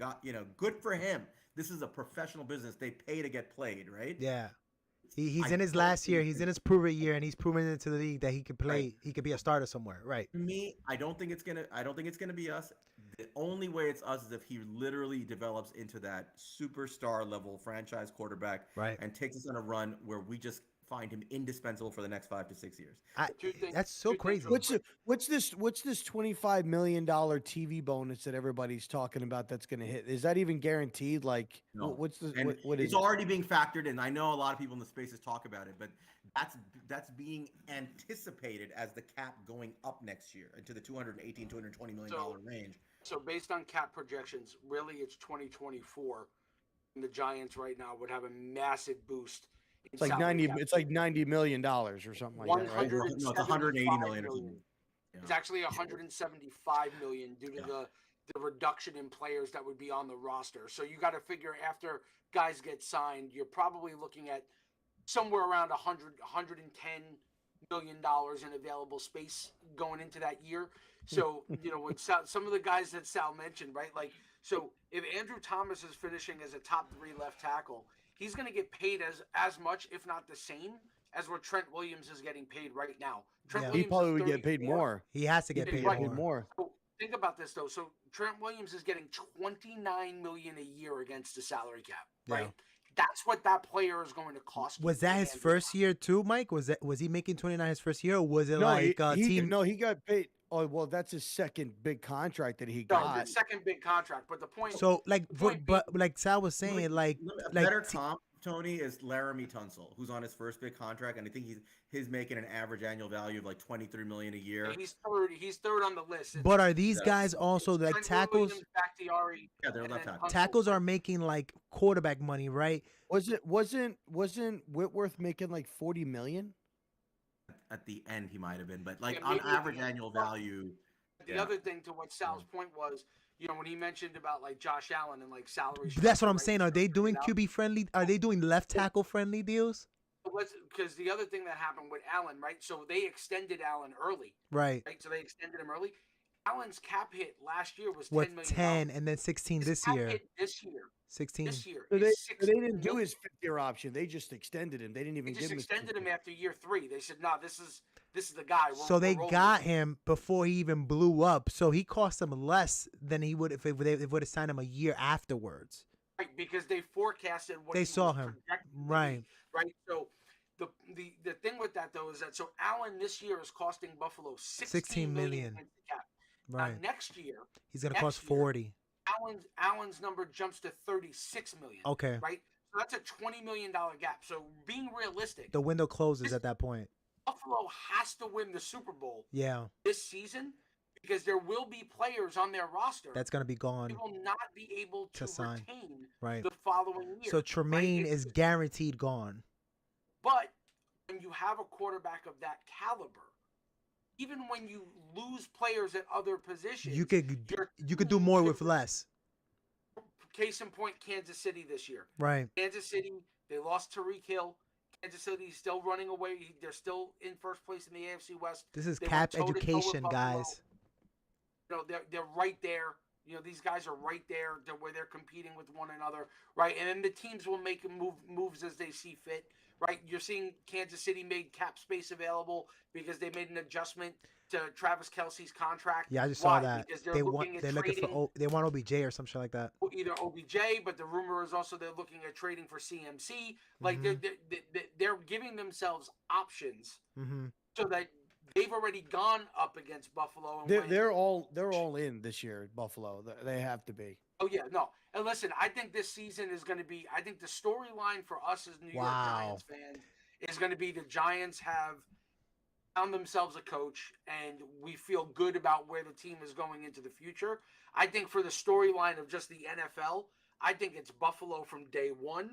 good for him. This is a professional business. They pay to get played, right? Yeah. He's I in his don't last year. think He's in his prove-it year, and he's proven it to the league that he could play. Right. He could be a starter somewhere. Right. To me, I don't think it's gonna be us. The only way it's us is if he literally develops into that superstar level franchise quarterback, Right. and takes us on a run where we just find him indispensable for the next 5 to 6 years. That's so crazy. What's this $25 million TV bonus that everybody's talking about that's going to hit? Is that even guaranteed? Like, No. what's the And what is it's it? already being factored in. I know a lot of people in the spaces talk about it, but that's being anticipated as the cap going up next year into the $220 million range. So based on cap projections, really it's 2024. And the Giants right now would have a massive boost. It's like 90. It's like $90 million or something like that, right? No, it's 180 million or something. Yeah. It's actually 175 million due to the reduction in players that would be on the roster. So you got to figure after guys get signed, you're probably looking at somewhere around 110 million dollars in available space going into that year. So when some of the guys that Sal mentioned, right? Like, so if Andrew Thomas is finishing as a top 3 left tackle, he's going to get paid as much, if not the same, as what Trent Williams is getting paid right now. Trent Yeah. He Williams probably is would get paid 34. more. He has to get He's paid right. Paid more. more. So think about this though. So Trent Williams is getting $29 million a year against the salary cap, right? Yeah. That's what that player is going to cost. Was that his first year too, Mike? Was he making 29 his first year, or was it like team? No, he got paid. Oh well, that's his second big contract that he No, got. the second big contract. But the point. So like, the point but like Sal was saying, A like better comp, Tony, is Laramie Tunsil, who's on his first big contract, and I think he's making an average annual value of like $23 million a year. He's third. He's third on the list. but are these guys also like Trent tackles? Williams, Bakhtiari, Yeah, they're and left then tackle. Tunsil. Tackles are making like quarterback money, right? Wasn't Whitworth making like 40 million? At the end, he might have been, but like Yeah, on maybe- average annual value. The Yeah. other thing to what Sal's point was, when he mentioned about like Josh Allen and like salary. That's what I'm structure, saying. right, Are they figuring doing it out. QB friendly? Are they doing left tackle friendly deals? Because the other thing that happened with Allen, right? So they extended Allen early, Right. right? So they extended him early. Allen's cap hit last year was What $10 million. 10 and then 16 His this cap year. hit this year. 16. This year. So is they didn't 16 do million. his 5th-year option. They just extended him. They didn't even They give just him. extended him after year 3. They said, "No, this is the guy." So they we're rolling got with him before he even blew up. So he cost them less than he would if they would have signed him a year afterwards. Right, because they forecasted what They he saw was him. projected to be, Right. right. So the thing with that though is that so Allen this year is costing Buffalo 16 million. against the cap. Right. Next year, He's going to next cost year, 40. Allen's number jumps to 36 million. Okay. Right. So that's a $20 million gap. So being realistic, The window closes at that point. Buffalo has to win the Super Bowl Yeah. this season because there will be players on their roster That's going to be who gone. will not be able to sign. retain Right. the following year. So Tremaine right? is guaranteed gone. But when you have a quarterback of that caliber, even when you lose players at other positions, You could your do team more can- with less. Case in point, Kansas City this year. Right. Kansas City, they lost Tariq Hill. Kansas City still running away. They're still in first place in the AFC West. This is They cap went toe-to-toe with education, Buffalo. guys. They're right there. These guys are right there. Where they're competing with one another, right? And then the teams will make moves as they see fit, right? You're seeing Kansas City made cap space available because they made an adjustment to Travis Kelce's contract. Yeah, I just saw Why? that. Because They're looking looking they want OBJ or some shit like that. either OBJ, but the rumor is also they're looking at trading for CMC. Like Mhm. they're giving themselves options Mm-hmm. so that they've already gone up against Buffalo. And They're all in this year. Buffalo, they have to be. Oh yeah, no. And listen, I think this season is going to be. I think the storyline for us as New York Giants fans is going to be the Giants have found themselves a coach, and we feel good about where the team is going into the future. I think for the storyline of just the NFL, I think it's Buffalo from day one.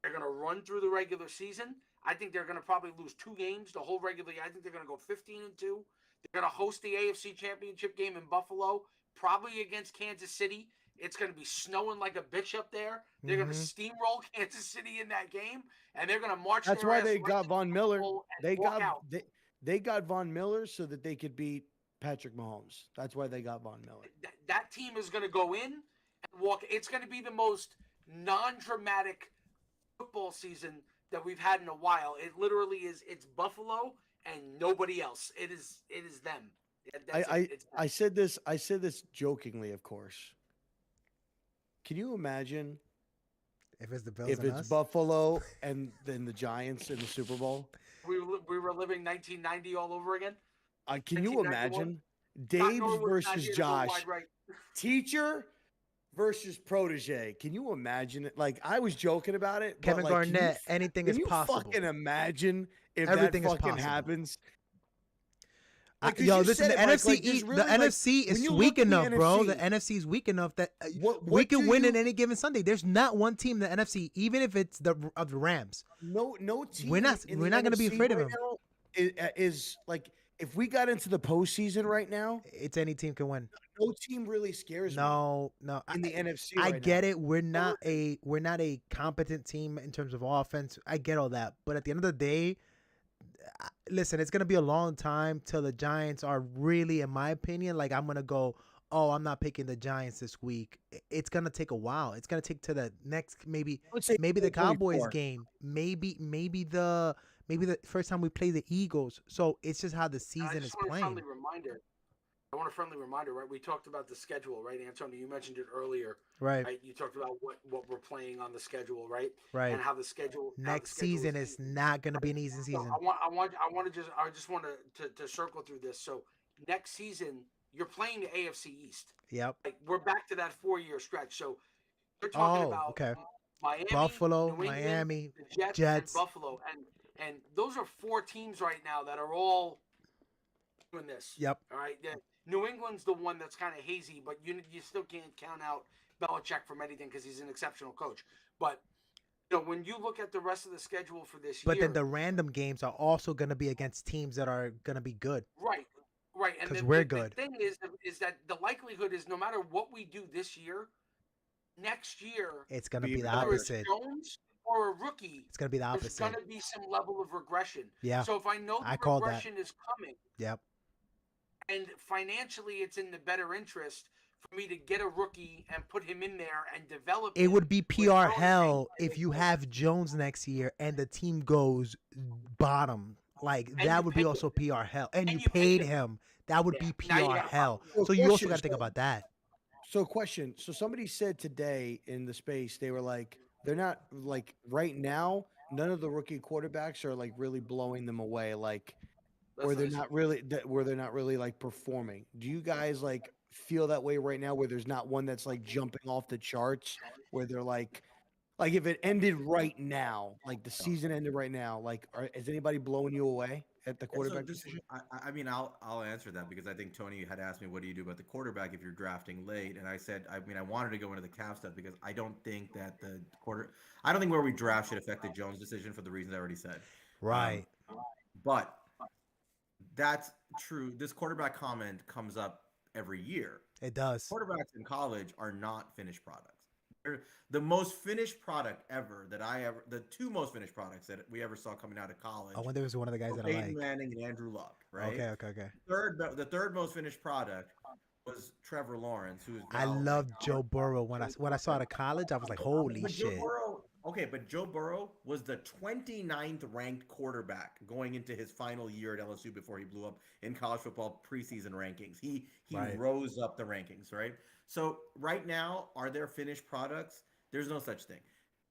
They're going to run through the regular season. I think they're going to probably lose 2 games the whole regular year. I think they're going to go 15-2. They're going to host the AFC Championship game in Buffalo, probably against Kansas City. It's going to be snowing like a bitch up there. They're going to steamroll Kansas City in that game, and they're going to march. That's why they got Von Miller. They got Von Miller so that they could beat Patrick Mahomes. That's why they got Von Miller. That team is going to go in and walk. It's going to be the most non-dramatic football season that we've had in a while. It literally is. It's Buffalo and nobody else. It is them. I said this jokingly, of course. Can you imagine if it's the Bills? If it's Buffalo and then the Giants in the Super Bowl? We were living 1990 all over again. Can you imagine Dave versus Josh, teacher versus protege? Can you imagine it? Like, I was joking about it. Kevin Garnett, anything is possible. Can you fucking imagine if everything that fucking happens? Yo, listen, the NFC, the NFC is weak enough, bro. The NFC is weak enough that we can win in any given Sunday. There's not one team in the NFC, even if it's the Rams. No team. We're not going to be afraid of them. Is like, if we got into the postseason right now, it's any team can win. No team really scares me. No. In the NFC, I get it. We're not a competent team in terms of offense. I get all that, but at the end of the day, listen, it's gonna be a long time till the Giants are really, in my opinion, like, I'm gonna go, oh, I'm not picking the Giants this week. It's gonna take a while. It's gonna take to the next, maybe the Cowboys game, maybe the first time we play the Eagles. So it's just how the season is playing. I want a friendly reminder, right? We talked about the schedule, right, Antonio? You mentioned it earlier, right? You talked about what we're playing on the schedule, right? Right. And how the schedule next season is not going to be an easy season. I just want to circle through this. So next season, you're playing the AFC East. Yep. Like, we're back to that 4-year stretch. So you're talking about Miami, Buffalo, New England, Miami, the Jets, and Buffalo, and those are 4 teams right now that are all doing this. Yep. All right. New England's the one that's kind of hazy, but you still can't count out Belichick from anything because he's an exceptional coach. But when you look at the rest of the schedule for this year, but then the random games are also going to be against teams that are going to be good. Right. And because we're good. The thing is that the likelihood is no matter what we do this year, next year it's going to be the opposite. Jones or a rookie, it's going to be the opposite. There's going to be some level of regression. Yeah. So if I know the regression is coming. Yep. And financially, it's in the better interest for me to get a rookie and put him in there and develop. It would be PR hell if you have Jones next year and the team goes bottom. Like, that would be also PR hell. And you paid him. That would be PR hell. So you also got to think about that. So question. So somebody said today in the space, they were like, they're not, like, right now, none of the rookie quarterbacks are, like, really blowing them away. Like, where they're not really like performing. Do you guys like feel that way right now, where there's not one that's like jumping off the charts, where they're like if it ended right now, like the season ended right now, like is anybody blowing you away at the quarterback position? I mean, I'll answer that, because I think Tony had asked me, what do you do about the quarterback if you're drafting late? And I said, I mean, I wanted to go into the cap stuff because I don't think that I don't think where we draft should affect the Jones decision for the reasons I already said. Right. But that's true. This quarterback comment comes up every year. It does. Quarterbacks in college are not finished products. They're the most finished product ever the 2 most finished products that we ever saw coming out of college. I wonder if it was one of the guys that I like. Peyton Manning and Andrew Luck, right? Okay. The third most finished product was Trevor Lawrence, who's I loved Joe Burrow. When I saw it at college, I was like, holy shit. But Joe Burrow was the 29th ranked quarterback going into his final year at LSU before he blew up in college football preseason rankings. He rose up the rankings, right? So right now, are there finished products? There's no such thing.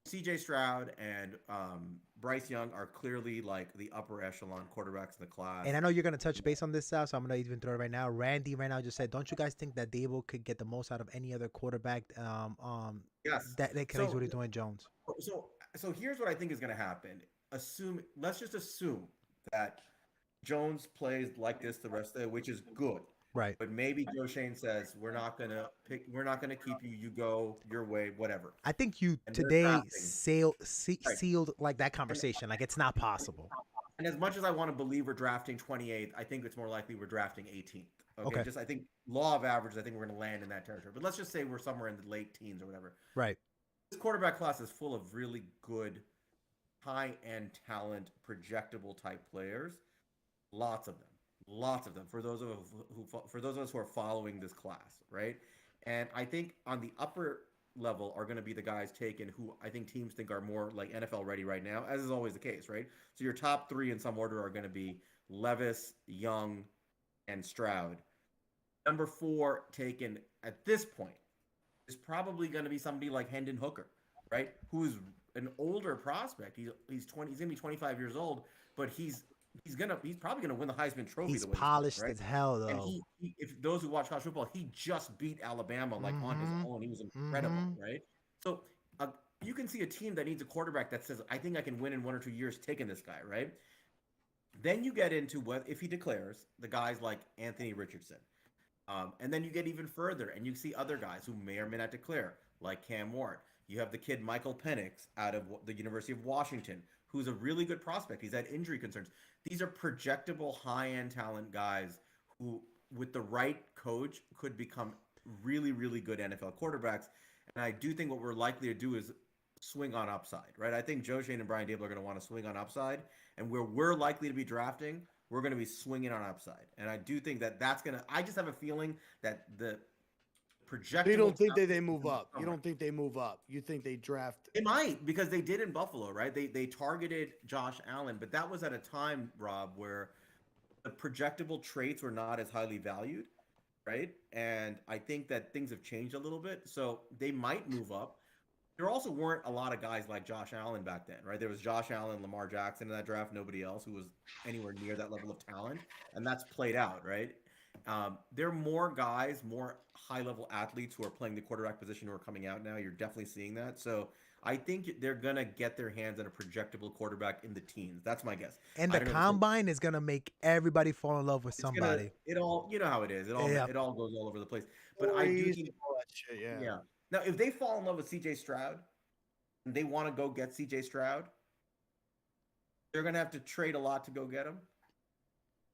C.J. Stroud and Bryce Young are clearly like the upper echelon quarterbacks in the class. And I know you're gonna touch base on this, Sal, so I'm gonna even throw it right now. Randy right now just said, "Don't you guys think that Dable could get the most out of any other quarterback? Yes. That can So- what he's doing, Jones." So here's what I think is going to happen. Let's just assume that Jones plays like this the rest of it, which is good. Right. But maybe Joe Shane says we're not gonna keep you. You go your way, whatever. I think you And they're today drafting. Right. sealed like that conversation. Like it's not possible. And as much as I want to believe we're drafting 28th, I think it's more likely we're drafting 18th. Okay. Just I think law of averages, I think we're going to land in that territory. But let's just say we're somewhere in the late teens or whatever. Right. This quarterback class is full of really good, high-end talent, projectable type players. Lots of them. For those of us who are following this class, right? And I think on the upper level are going to be the guys taken who I think teams think are more like NFL ready right now, as is always the case, right? So your top three in some order are going to be Levis, Young, and Stroud. Number 4 taken at this point is probably going to be somebody like Hendon Hooker, right? Who's an older prospect. He's going to be 25 years old, but he's probably gonna win the Heisman Trophy. He's the way polished playing, as hell, though. And he, if those who watch college football, he just beat Alabama like on his own. He was incredible, right? So you can see a team that needs a quarterback that says, "I think I can win in 1 or 2 years taking this guy," right? Then you get into what if he declares the guys like Anthony Richardson, and then you get even further, and you see other guys who may or may not declare, like Cam Ward. You have the kid Michael Penix out of the University of Washington, who's a really good prospect. He's had injury concerns. These are projectable, high-end talent guys who, with the right coach, could become really, really good NFL quarterbacks. And I do think what we're likely to do is swing on upside, right? I think Joe Shane and Brian Dable are going to want to swing on upside. And where we're likely to be drafting, we're going to be swinging on upside. And I do think that that's going to – I just have a feeling that the projectable – You don't think that they move up. You don't think they move up. You think they draft – They might, because they did in Buffalo, right? They targeted Josh Allen, but that was at a time, Rob, where the projectable traits were not as highly valued, right? And I think that things have changed a little bit, so they might move up. There also weren't a lot of guys like Josh Allen back then, right? There was Josh Allen, Lamar Jackson in that draft, nobody else who was anywhere near that level of talent, and that's played out, right? There are more guys, more high-level athletes who are playing the quarterback position who are coming out now. You're definitely seeing that. So I think they're going to get their hands on a projectable quarterback in the teens. That's my guess. And the combine is going to make everybody fall in love with somebody. You know how it is. It all goes all over the place. But I do think all that shit, yeah. Now, if they fall in love with C.J. Stroud and they want to go get C.J. Stroud, they're going to have to trade a lot to go get him.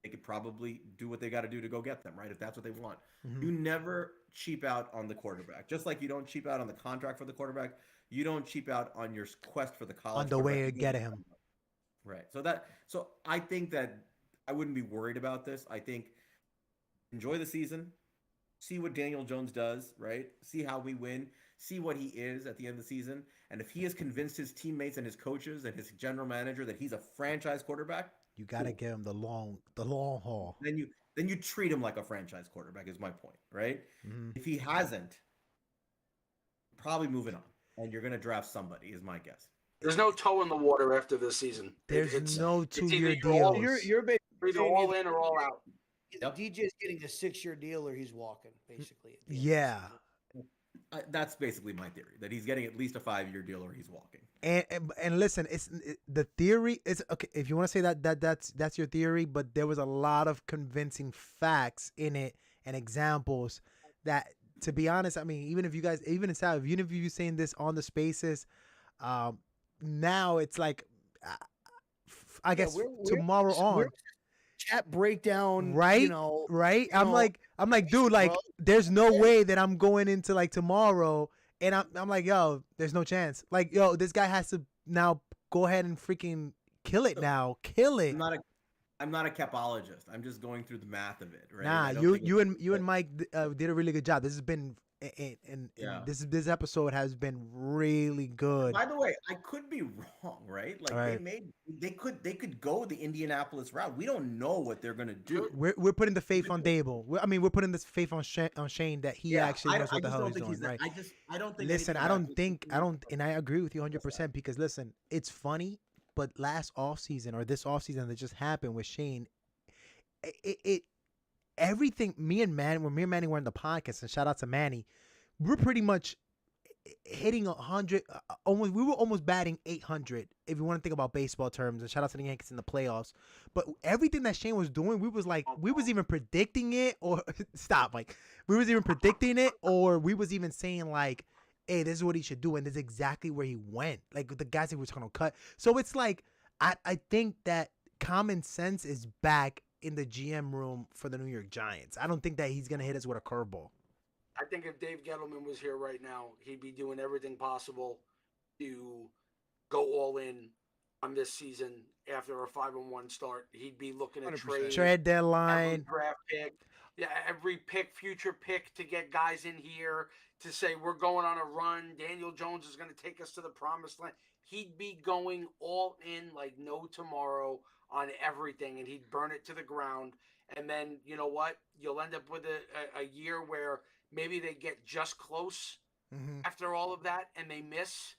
They could probably do what they got to do to go get them, right? If that's what they want. Mhm. You never cheap out on the quarterback. Just like you don't cheap out on the contract for the quarterback, you don't cheap out on your quest for the college. On the way to get him. Right. So I think that I wouldn't be worried about this. I think enjoy the season, see what Daniel Jones does, right? See how we win, see what he is at the end of the season. And if he has convinced his teammates and his coaches and his general manager that he's a franchise quarterback, you got to give him the long haul. then you treat him like a franchise quarterback is my point, right? Mhm. If he hasn't, probably moving on. And you're going to draft somebody is my guess. There's no toe in the water after this season. There's no it's either 2-year you're all- deals. You're basically Either all in or all out. Yep. DJ's getting a 6-year deal or he's walking, basically. at the end. Yeah. That's basically my theory, that he's getting at least a 5-year deal or he's walking. And listen, the theory is okay. If you want to say that's your theory, but there was a lot of convincing facts in it and examples that, to be honest, I mean, even if you saying this on the spaces, now it's like, I guess tomorrow on. Chat breakdown, Right? Right? I'm like, dude, like, there's no way that I'm going into like tomorrow, and I'm like, yo, there's no chance. Like, yo, this guy has to now go ahead and freaking kill it now. Kill it. I'm not a capologist. I'm just going through the math of it, right? Nah, you and Mike did a really good job. This has been and Yeah. this episode has been really good. By the way, I could be wrong, right? Like Right. they could go the Indianapolis route. We don't know what they're gonna do. We're putting the faith on Dable. We're putting this faith on Shane that he actually knows what the just hell don't he's think doing. that- Right. I don't think. Listen, anything I about don't it. think and I agree with you 100% because listen, it's funny, but last offseason or this offseason that just happened with Shane, it everything. Me and Manny were in the podcast, and shout out to Manny, we're pretty much hitting 100. Almost, we were almost batting 800 if you want to think about baseball terms. And shout out to the Yankees in the playoffs. But everything that Shane was doing, we was even predicting it, or stop, like we was even predicting it, or we was even saying like, hey, this is what he should do, and this is exactly where he went. Like the guys he was going to cut. So it's like I think that common sense is back in the GM room for the New York Giants. I don't think that he's going to hit us with a curveball. I think if Dave Gettleman was here right now, he'd be doing everything possible to go all in on this season after a 5-1 start. He'd be looking at 100%. Trade every deadline. draft pick, every future pick to get guys in here to say we're going on a run. Daniel Jones is going to take us to the promised land. He'd be going all in like no tomorrow on everything, and he'd burn it to the ground. And then you know what? You'll end up with a year where maybe they get just close after all of that and they miss.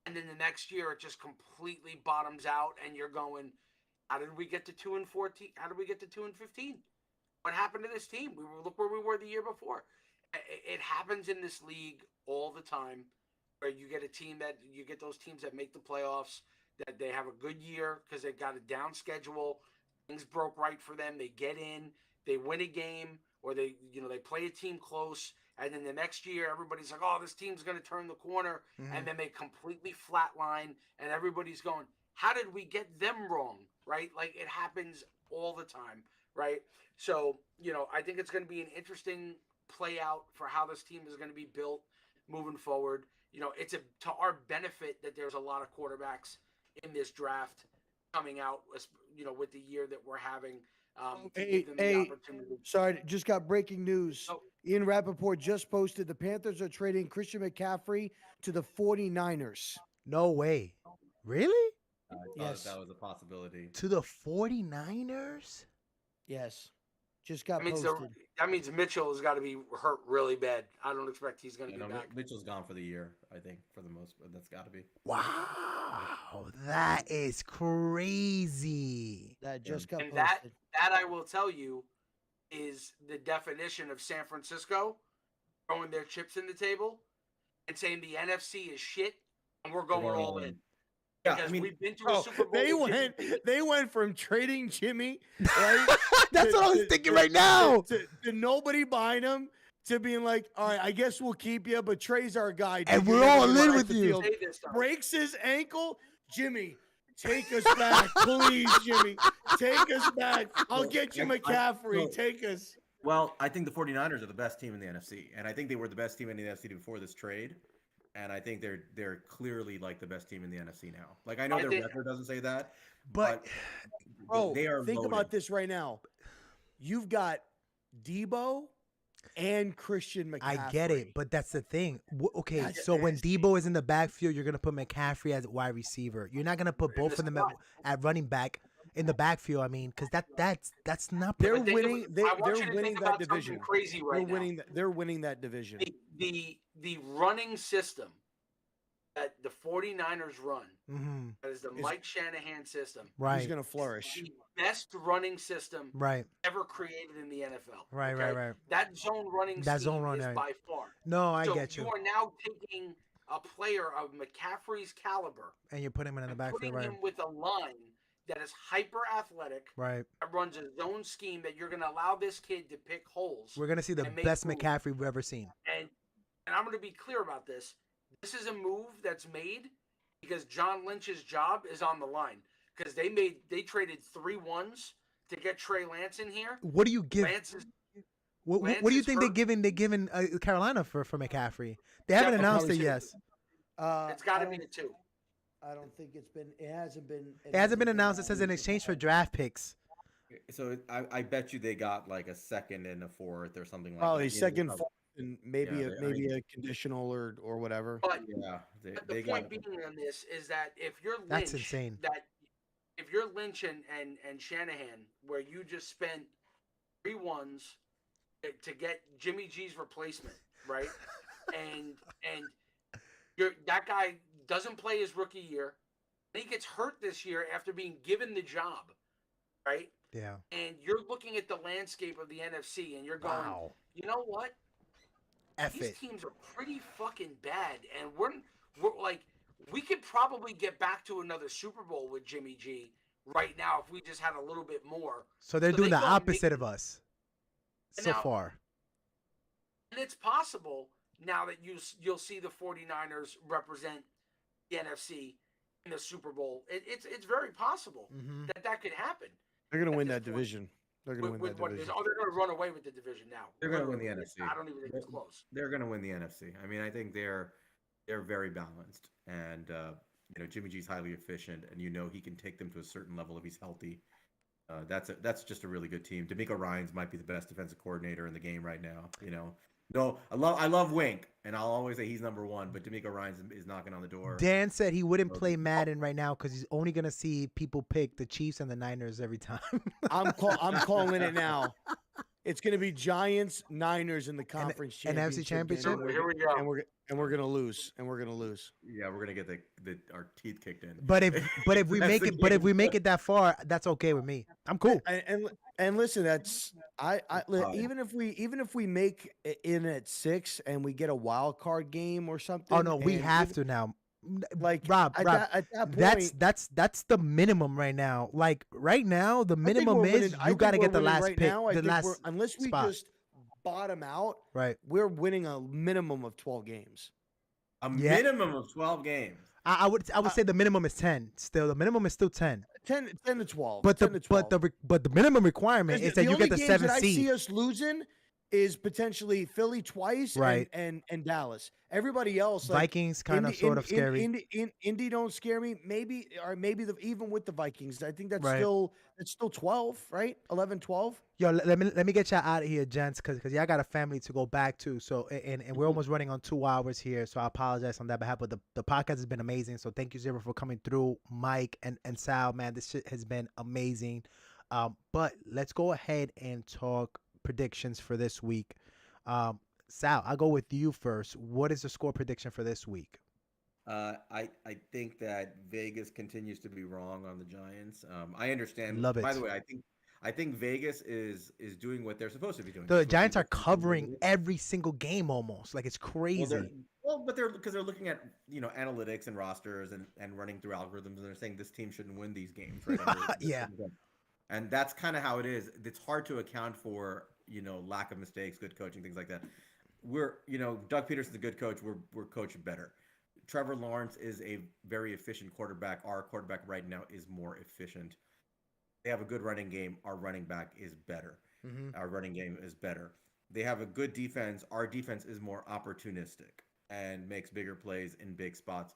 And then the next year it just completely bottoms out and you're going, how did we get to 2-14? How did we get to 2-15? What happened to this team? Look where we were the year before. It happens in this league all the time where you get those teams that make the playoffs, that they have a good year because they've got a down schedule. Things broke right for them. They get in, they win a game, or they play a team close, and then the next year everybody's like, oh, this team's going to turn the corner, and then they completely flatline, and everybody's going, how did we get them wrong, right? Like, it happens all the time, right? So, I think it's going to be an interesting play out for how this team is going to be built moving forward. It's to our benefit that there's a lot of quarterbacks in this draft coming out, with the year that we're having. To give them the opportunity. Sorry, just got breaking news. Oh. Ian Rappaport just posted the Panthers are trading Christian McCaffrey to the 49ers. No way. Really? I thought Yes. that was a possibility. To the 49ers? Yes. Just got That means, posted. that means Mitchell has got to be hurt really bad. I don't expect he's going to be back. Mitchell's gone for the year, I think, for the most part. That's got to be. Wow. That is crazy. That just got And posted. that I will tell you is the definition of San Francisco throwing their chips in the table and saying the NFC is shit and we're going all in. Yeah, Because I mean, we've been to a Super Bowl. They went from trading Jimmy, right? That's what I was thinking right now. To nobody buying him, to being like, all right, I guess we'll keep you, but Trey's our guy. And dude. we're You're all gonna in run with the you. field." Say this, though. Breaks his ankle. Jimmy, take us back, please, Jimmy. Take us back. I'll get you McCaffrey. Take us. Well, I think the 49ers are the best team in the NFC, and I think they were the best team in the NFC before this trade. And I think they're clearly like the best team in the NFC now. Like, I know their record doesn't say that, But Bro, they are think loaded. about this right now. You've got Debo and Christian McCaffrey. I get it, but that's the thing. Okay, That's so when nasty. Debo is in the backfield, you're gonna put McCaffrey as wide receiver. You're not gonna put both of them at running back in the backfield. I mean, because that's not. They're But think winning. of- They're I want you to winning think that about something division. crazy They're right now. winning. They're winning that division. The running system that the 49ers run, Mm-hmm. that is the Mike Shanahan system, Right. He's gonna flourish. the best running system Right. ever created in the NFL. Right. okay? Right. That zone running That scheme zone run, is right. by far. No, I so get you. You are now taking a player of McCaffrey's caliber And you put him in the and backfield, putting right? him with a line that is hyper athletic, Right. that runs a zone scheme that you're going to allow this kid to pick holes. We're gonna see the and make best moves. McCaffrey we've ever seen. And I'm going to be clear about this. This is a move that's made because John Lynch's job is on the line. Because they traded 3 1s to get Trey Lance in here. What do you give? Lance is What Lance do you is think hurt. they're giving Carolina for McCaffrey? They haven't announced it probably yet. it's got I to be don't- the 2. I don't think it's been. It hasn't been. It hasn't been announced. It says in exchange for draft picks. So I bet you they got like a second and a fourth or something like Probably that. second, and maybe Yeah, maybe a conditional or whatever. But yeah, the they point got being on this is that if you're That's Lynch, insane. if you're Lynch and Shanahan, where you just spent 3 ones to get Jimmy G's replacement, right? and that guy doesn't play his rookie year. And he gets hurt this year after being given the job, right? Yeah. And you're looking at the landscape of the NFC, and you're going, Wow. you know what? F These it. teams are pretty fucking bad, and we're like, we could probably get back to another Super Bowl with Jimmy G right now if we just had a little bit more. So they're doing they the go and opposite make- of us And so now- far. And it's possible now that you'll see the 49ers represent the NFC in the Super Bowl. It's very possible Mm-hmm. that could happen. They're going to at win this that point. division. They're going to win With that what it is. division. Oh, they're going to run away with the division now. They're going to win the Literally. NFC. I don't even think it's close. They're going to win the NFC. I mean, I think they're very balanced, and Jimmy G's highly efficient, and he can take them to a certain level if he's healthy. That's just a really good team. D'Amico Ryans might be the best defensive coordinator in the game right now. No, I love Wink, and I'll always say he's number one, but D'Amico Ryans is knocking on the door. Dan said he wouldn't play Madden right now because he's only gonna see people pick the Chiefs and the Niners every time. I'm calling it now. It's going to be Giants, Niners in the conference and championship. NFC championship? game, Here we go. and we're going to lose. And we're going to lose. Yeah, we're gonna get our teeth kicked in. But if we That's make the it, but if game we make it that far, that's okay with me. I'm cool. And listen, that's even if we make it in at 6 and we get a wild card game or something. Oh no, we and have even- to now. Like Rob, at Rob, that point, that's the minimum right now. Like right now, the I think minimum we're is winning- I you think got to we're get the winning last right pick, now. I the think last unless we spot. just bottom out, Right. we're winning a minimum of 12 games. A Yeah. minimum of 12 games. I would say the minimum is 10. Still, the minimum is still 10. 10 to 12. But 10 to 12. the minimum requirement is that you only get the games 7th that I see seed. us losing is potentially Philly twice Right. and Dallas. Everybody else, like Vikings kind of sort of scary. Indy don't scare me. Maybe even with the Vikings, I think that's Right. still 12, right? 11, 12. Yo, let me get y'all out of here, gents, because y'all got a family to go back to. So and we're almost running on 2 hours here. So I apologize on that behalf. But the podcast has been amazing. So thank you, Zero, for coming through. Mike and Sal, man, this shit has been amazing. But let's go ahead and talk predictions for this week. Sal, I'll go with you first. What is the score prediction for this week? I think that Vegas continues to be wrong on the Giants. I understand. Love By it. the way, I think Vegas is doing what they're supposed to be doing. The They're supposed to Giants be are looking to covering win. every single game almost. Like it's crazy. But they're because they're looking at analytics and rosters and running through algorithms, and they're saying this team shouldn't win these games. Right? Yeah. And that's kind of how it is. It's hard to account for lack of mistakes, good coaching, things like that. Doug Peterson's a good coach. We're coaching better. Trevor Lawrence is a very efficient quarterback. Our quarterback right now is more efficient. They have a good running game. Our running back is better. Mhm. Our running game is better. They have a good defense. Our defense is more opportunistic and makes bigger plays in big spots.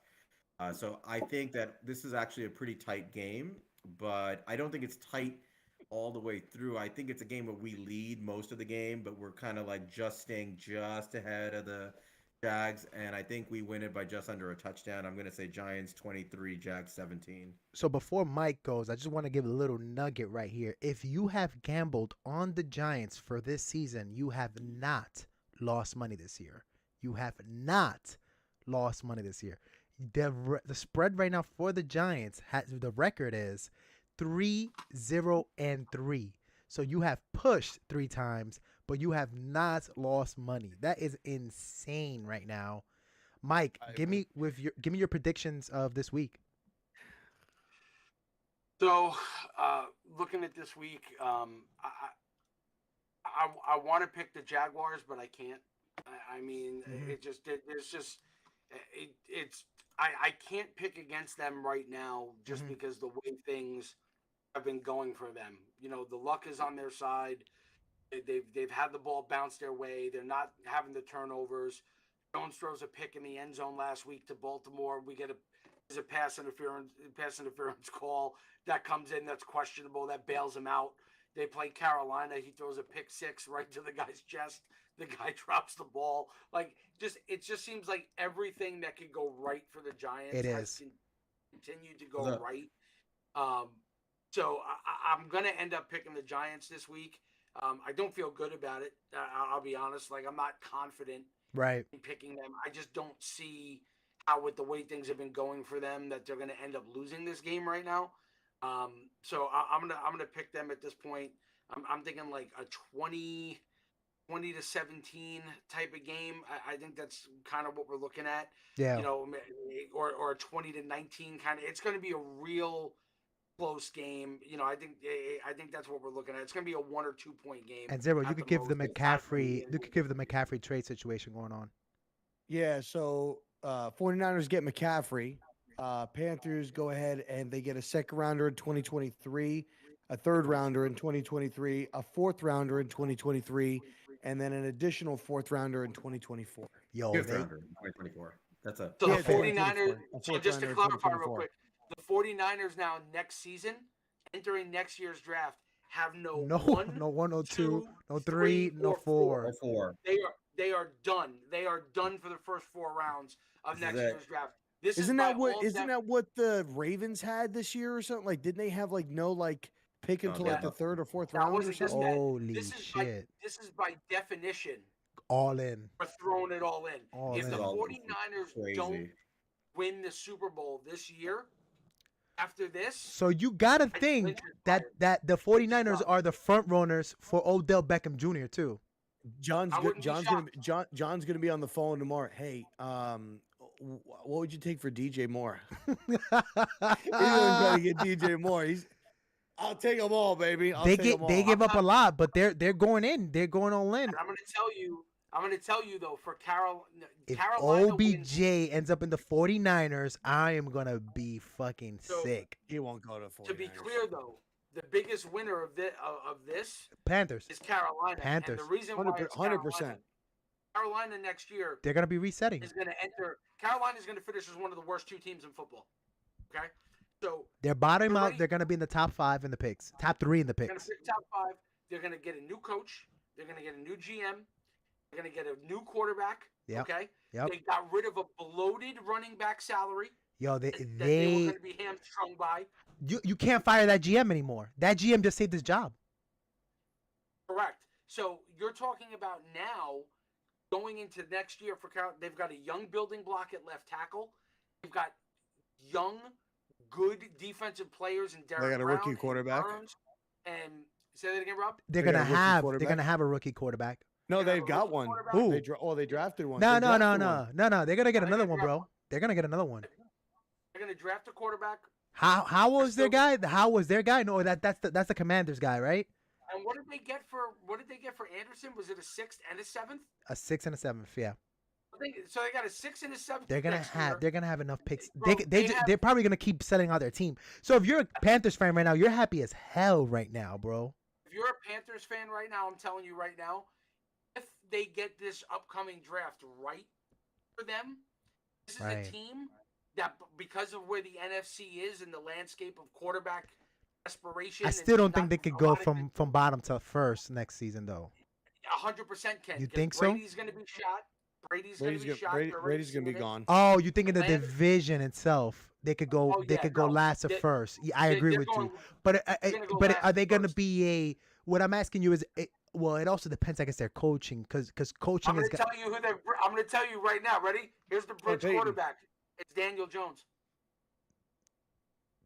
So I think that this is actually a pretty tight game, but I don't think it's tight all the way through. I think it's a game where we lead most of the game, but we're kind of like just staying just ahead of the Jags, and I think we win it by just under a touchdown. I'm going to say Giants 23, Jags 17. So before Mike goes, I just want to give a little nugget right here. If you have gambled on the Giants for this season, you have not lost money this year. You have not lost money this year. The spread right now for the Giants, the record is 3-0-3. So you have pushed 3 times, but you have not lost money. That is insane right now. Mike, give me your predictions of this week. So, looking at this week, I want to pick the Jaguars, but I can't. I mean, I can't pick against them right now just because the way things have been going for them. The luck is on their side. They've had the ball bounce their way. They're not having the turnovers. Jones throws a pick in the end zone last week to Baltimore. We get a pass interference call that comes in that's questionable, that bails him out. They play Carolina. He throws a pick 6 right to the guy's chest the guy drops the ball. Like, it just seems like everything that could go right for the Giants It has is. continued to go The- right. So I'm gonna end up picking the Giants this week. I don't feel good about it. I'll be honest. Like, I'm not confident Right. in picking them. I just don't see how, with the way things have been going for them, that they're going to end up losing this game right now. So I'm gonna pick them at this point. I'm thinking like a 20 to 17 type of game. I think that's kind of what we're looking at. Yeah. You know, or a 20 to 19 kind of. It's going to be a real close game. You know, I think that's what we're looking at. It's going to be a 1 or 2 point game. And Zero, you at could the give the most. It's not gonna be McCaffrey. You could give the McCaffrey trade situation going on. Yeah, so 49ers get McCaffrey. Panthers go ahead and they get a second rounder in 2023, a third rounder in 2023, a fourth rounder in 2023, and then an additional fourth rounder in 2024. Yo, Fifth they rounder in 2024. That's a So Yeah, the they had 49ers, a so fourth just to rounder in clarify real 2024. quick, the 49ers now next season, entering next year's draft, have no no, one, no 102, two, no 3, no or 4. 4. They are done. They are done for the first 4 rounds of This is next it. year's draft. This Isn't is by that what all isn't that what the Ravens had this year or something? Like, didn't they have like no like pick No, until they like the don't. third or fourth That round or wasn't just something? that. Holy this is shit. this is by definition All in. for throwing it all in. All If in. the All 49ers don't crazy. win the Super Bowl this year, after this, So you got to I think Lynch is that fired. that the 49ers done. are the front runners for Odell Beckham Jr. too. John's I good. wouldn't be John's gonna be on the phone tomorrow. Hey, what would you take for DJ Moore? He's gonna try to get DJ Moore. I'll take them all, baby. I'll take 'em all. They give up a lot, but they're going in. They're going all in. and I'm going to tell you though, for If Carolina wins, OBJ ends up in the 49ers, I am gonna be fucking So- sick. He won't go to 49ers. to be clear though, the biggest winner of this Panthers. is Carolina. Panthers. And the reason why it's 100%. Carolina next year They're gonna be resetting. is going to enter. Carolina is going to finish as one of the worst 2 teams in football. Okay, so They're bottoming out. Everybody- They're gonna be in the top 5 in the picks. Top 3 in the they're going to picks. pick top 5. They're going to get a new coach. They're going to get a new GM. They're going to get a new quarterback. Yep. Okay. Yep. They got rid of a bloated running back salary Yo, that they were they going to be hamstrung by. you can't fire that GM anymore. That GM just saved his job. Correct. So you're talking about now going into next year for Carolina. They've got a young building block at left tackle. They've got young, good defensive players in Derek got a Brown rookie and quarterback. Burns. And say that again, Rob. They're They got gonna a rookie have quarterback? a rookie quarterback. No, They have they've a got rookie one. quarterback? Who? They drafted one. No, They no, no, drafted no, one. no, no. They're gonna get They're another gonna one, draft bro. one. They're gonna get another one. They're going to draft a quarterback. How was their still- guy? How was their guy? No, that's the Commanders guy, right? And what did they get for Anderson? Was it a 6th and a 7th? A 6 and a 7th, yeah. So they got a 6th and a 7th. They're gonna next have year. they're gonna have enough picks. Bro, They're probably gonna keep selling out their team. So if you're a Panthers fan right now, you're happy as hell right now, bro. If you're a Panthers fan right now, I'm telling you right now, if they get this upcoming draft right for them, this is Right. a team that, because of where the NFC is in the landscape of quarterback aspiration, I and still don't not think they could a go lot of from bottom to first next season though. 100% can. You 'cause think so? Brady's going to be shot. Brady's going to be shot. They're already Brady's gonna be seeing it. gone. Oh, you think in the Atlanta- division itself they could go Oh, they yeah, could go no. last to They- first. Yeah, I agree They're with going- you. But they're gonna go but last are they going to first. be a? What I'm asking you is, well, it also depends. I guess their coaching, because coaching I'm is. going to tell you who they're. I'm going to tell you right now. Ready? Here's the bridge Peyton. quarterback. It's Daniel Jones.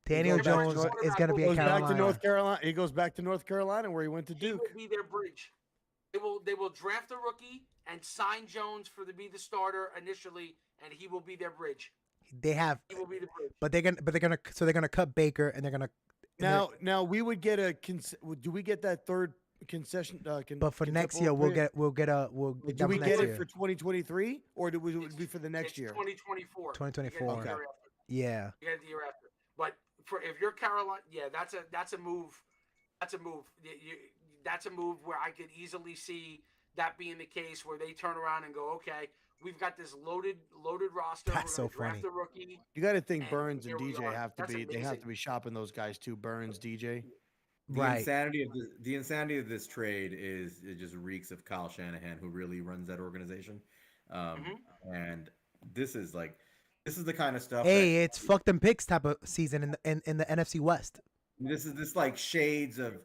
Daniel Goes back to Jones North- is going to be a Goes back Carolina. to North Carolina. He goes back to North Carolina where he went to He Duke. will be their bridge. They will draft a rookie and sign Jones to be the starter initially, and he will be their bridge. They have, He will be the bridge. but they're gonna cut Baker and they're gonna. Now we would get a. Do we get that third concession? But for next year, we'll get Do that we for get next it year. for 2023 or do we would it be for the next It's year? 2024. 2024. You get it the year Okay. after. Yeah, You get it the year after. But if you're Carolina, yeah, that's a move. That's a move. That's a move where I could easily see that being the case, where they turn around and go, okay, we've got this loaded roster. That's We're so gonna draft funny. a rookie. You got to think And Burns and here we DJ are. have to That's be. They have amazing. to be shopping those guys too. Burns, DJ. Right. The insanity of this trade is it just reeks of Kyle Shanahan, who really runs that organization. And this is the kind of stuff that Hey, it's fuck them picks type of season in the NFC West. this is this like shades of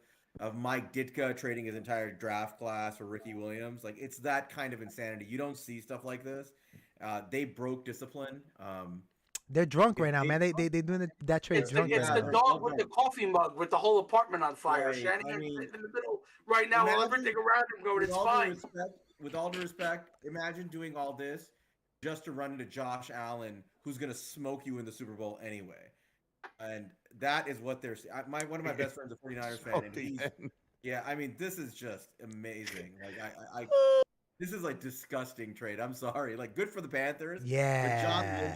Mike Ditka trading his entire draft class for Ricky Williams. Like it's that kind of insanity. You don't see stuff like this. They broke discipline. They're drunk right now, They- man. They doing that trade It's drunk the, right it's now. the right. dog with the coffee mug with the whole apartment on fire. Right, Shanahan's I mean, sitting in the middle right now while imagine- everything around him going, it's fine. With all due respect, imagine doing all this just to run into Josh Allen, who's going to smoke you in the Super Bowl anyway. And that is what they're. One of my best friends, is a 49ers fan, and he's. Yeah, I mean, this is just amazing. Like I this is like disgusting trade. I'm sorry. Like good for the Panthers. But Yeah.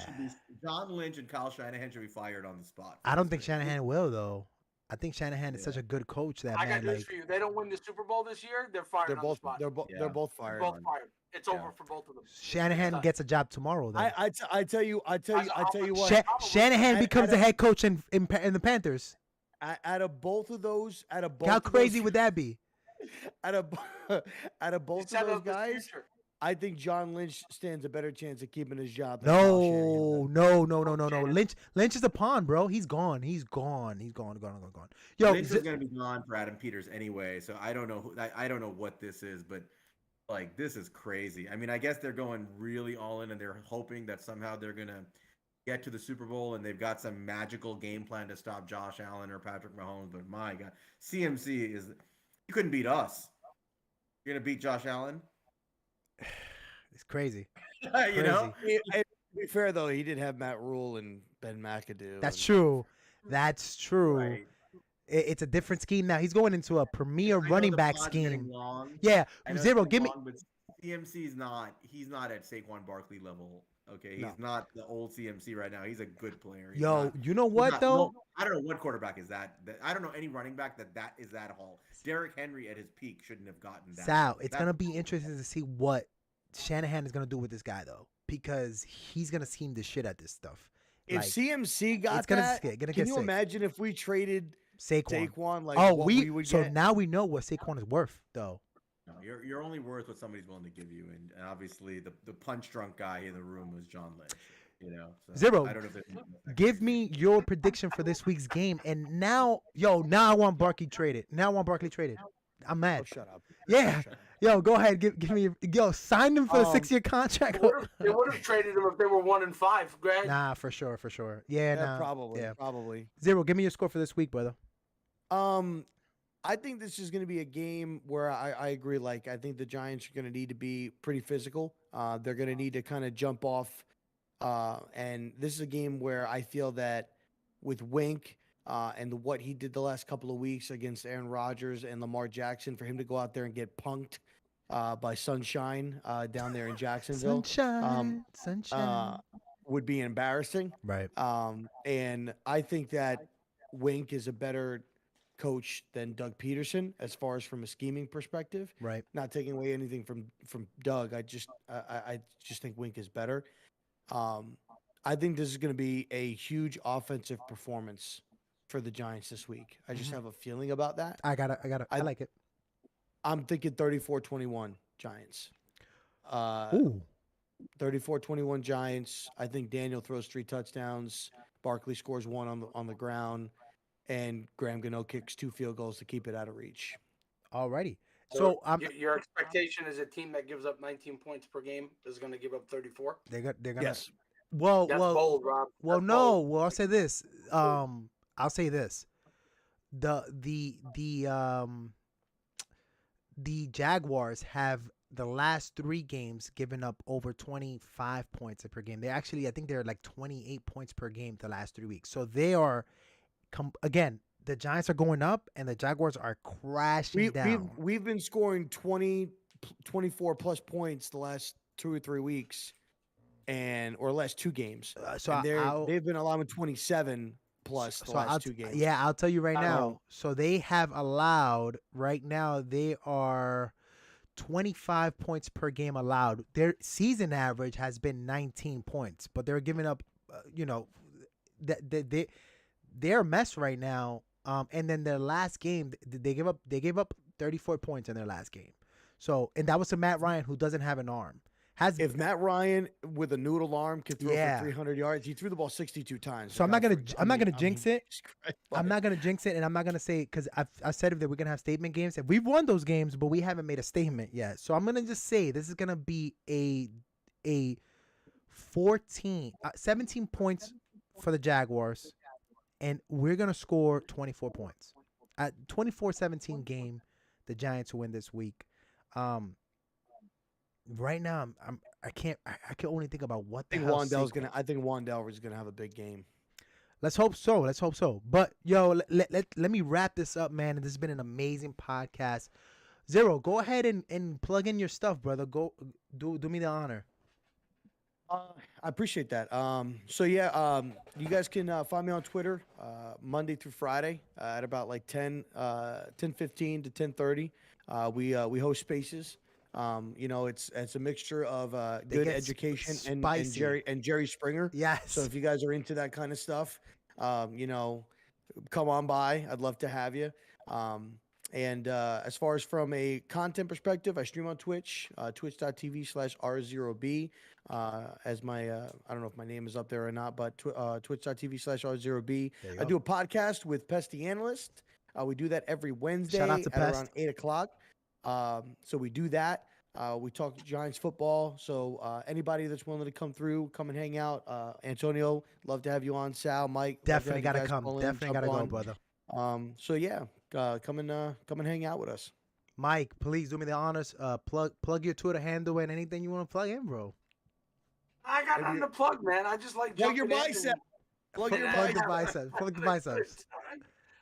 John Lynch and Kyle Shanahan should be fired on the spot. I don't think Shanahan will though. I think Shanahan is such a good coach that I got man news like for you. They don't win the Super Bowl this year, they're fired They're on both the spot. they're both Yeah. they're both fired. both fired. It's Yeah. over for both of them. Shanahan Done. gets a job tomorrow. Then I tell you what. Shanahan I- becomes I the don't- head coach in the Panthers. Out of both of those, How crazy would that be? out of out of both He set of those up his guys, future. I think John Lynch stands a better chance of keeping his job. Than Kyle Shanahan does. No. Lynch is a pawn, bro. He's gone. He's gone. Yo, Lynch is going to be gone for Adam Peters anyway, so I don't know. I don't know what this is, but like this is crazy. I mean, I guess they're going really all in, and they're hoping that somehow they're going to get to the Super Bowl, and they've got some magical game plan to stop Josh Allen or Patrick Mahomes. But my God, CMC is you couldn't beat us. You're going to beat Josh Allen, it's crazy. you know? To be fair though, he did have Matt Rule and Ben McAdoo. That's and- true. That's true. Right. It's a different scheme now. He's going into a premier I know running the back pod's getting scheme. long. Yeah, I know Zero. it's Give me. long, but CMC's not. He's not at Saquon Barkley level. Okay, he's No. not the old CMC right now. He's a good player. He's Yo, not- you know he's what not- though? no, I don't know what quarterback is that. I don't know any running back that is that haul. Derrick Henry at his peak shouldn't have gotten that. Sal, it's That- gonna be interesting to see what Shanahan is gonna do with this guy though, because he's gonna scheme the shit at this stuff. If Like, CMC got it's gonna that, get- gonna can get you sick. imagine if we traded Saquon. Saquon? Like Oh, what we would so get? now we know what Saquon is worth though. No, you're only worth what somebody's willing to give you, and obviously the punch drunk guy in the room was John Lynch. You know, so Zero, I don't know if there's- Give me your prediction for this week's game, and now I want Barkley traded. I'm Oh, mad. shut up. Yeah, Shut up. yo, go ahead. Give me. Sign him for the 6-year contract. They would have traded him if they were 1-5. Greg. Nah, for sure. Yeah, Yeah, nah. probably. Yeah. Probably. Zero. Give me your score for this week, brother. I think this is going to be a game where I agree. Like, I think the Giants are going to need to be pretty physical. They're going to need to kind of jump off. And this is a game where I feel that with Wink and what he did the last couple of weeks against Aaron Rodgers and Lamar Jackson, for him to go out there and get punked by Sunshine down there in Jacksonville Sunshine. would be embarrassing. Right. And I think that Wink is a better coach than Doug Peterson as far as from a scheming perspective. Right. Not taking away anything from Doug. I just think Wink is better. I think this is going to be a huge offensive performance for the Giants this week. I just have a feeling about that. I got it. I like it. I'm thinking 34-21 Giants. Ooh. 34-21 Giants. I think Daniel throws 3 touchdowns. Barkley scores 1 on the ground, and Graham Gano kicks 2 field goals to keep it out of reach. Alrighty. So I'm. Your expectation is a team that gives up 19 points per game is going to give up 34. They're gonna. Yes. Well. That's well. bold, Rob. Well, That's no. bold. Well, I'll say this. The Jaguars have the last 3 games given up over 25 points per game. I think they're like 28 points per game the last 3 weeks. So they are, again, the Giants are going up and the Jaguars are crashing down. We've been scoring 24 plus points the last 2 or 3 weeks, or last 2 games. They've been allowing 27 plus the last 2 games. Yeah, I'll tell you right I now. know. So they have allowed right now. They are 25 points per game allowed. Their season average has been 19 points, but they're giving up. They're a mess right now. And then their last game, they gave up 34 points in their last game. So, and that was to Matt Ryan, who doesn't have an arm. If Matt Ryan with a noodle arm could throw Yeah. for 300 yards, he threw the ball 62 times. So I'm not gonna jinx it. I'm But not gonna jinx it, and I'm not gonna say because I said that we're gonna have statement games, and we've won those games, but we haven't made a statement yet. So I'm gonna just say this is gonna be a 17 points for the Jaguars, and we're gonna score 24 points. At 24-17 game, the Giants win this week. Right now, I can only think about what the hell. I think Wandell is gonna have a big game. Let's hope so. Let's hope so. But yo, let me wrap this up, man. And this has been an amazing podcast. Zero, go ahead and plug in your stuff, brother. Go do me the honor. I appreciate that. So yeah, you guys can find me on Twitter Monday through Friday at about like 10:15 to 10:30. We host spaces. It's a mixture of good get education and spicy. Jerry Springer. Yes. So if you guys are into that kind of stuff, come on by. I'd love to have you. And as far as from a content perspective, I stream on Twitch, twitch.tv/R0B. As my, I don't know if my name is up there or not, but twitch.tv/R0B. There you I go. do a podcast with Pesty Analyst. We do that every Wednesday Shout out to at Pest. around 8 o'clock. So we do that. We talk Giants football. So anybody that's willing to come through, come and hang out. Antonio, love to have you on. Sal, Mike, love to have Definitely you gotta guys come. call in, Definitely jump gotta go, on. brother. So yeah, come and hang out with us. Mike, please do me the honors. Plug your Twitter handle and anything you want to plug in, bro. I got nothing to plug, man. I just like Plug your jumping in bicep. and- Plug your Plug the bicep. biceps. Plug the biceps.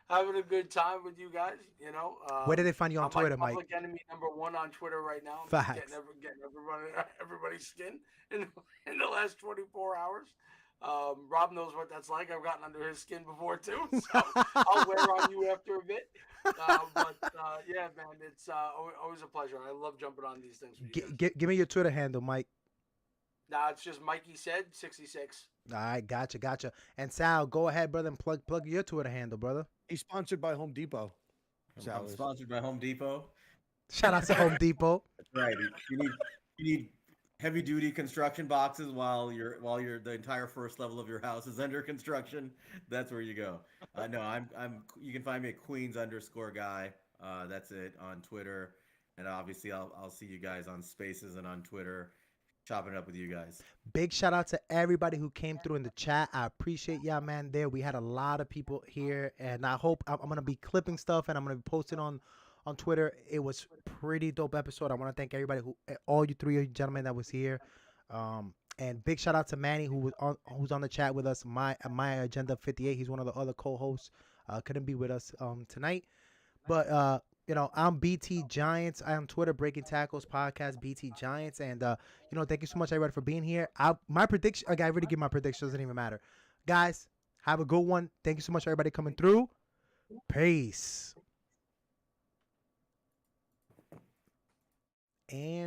Having a good time with you guys, you know. Where did they find you on I'm Twitter, like Mike? public enemy #1 on Twitter right now. I'm Facts. getting everybody's skin in the last 24 hours. Rob knows what that's like. I've gotten under his skin before too, so I'll wear on you after a bit. Yeah, man, it's always a pleasure. I love jumping on these things with you guys. Give me your Twitter handle, Mike. Nah, it's just Mikey said 66. All right, gotcha. And Sal, go ahead, brother, and plug your Twitter handle, brother. He's sponsored by Home Depot. Sal I'm is. sponsored by Home Depot. Shout out to Home Depot. Right. You need heavy duty construction boxes while the entire first level of your house is under construction. That's where you go. No, I'm you can find me at Queens_guy. That's it on Twitter. And obviously I'll see you guys on Spaces and on Twitter, chopping it up with you guys. Big shout out to everybody who came through in the chat. I appreciate y'all, man. We had a lot of people here, and I hope I'm gonna be clipping stuff and I'm gonna be posting on Twitter. It was pretty dope episode. I want to thank everybody all you three gentlemen that was here. And big shout out to Manny who's on the chat with us. My Agenda 58. He's one of the other co-hosts. Couldn't be with us tonight, but I'm BT Giants. I am Twitter Breaking Tackles Podcast BT Giants, and thank you so much everybody for being here. My prediction. I already give my prediction. Doesn't even matter, guys. Have a good one. Thank you so much everybody coming through. Peace. And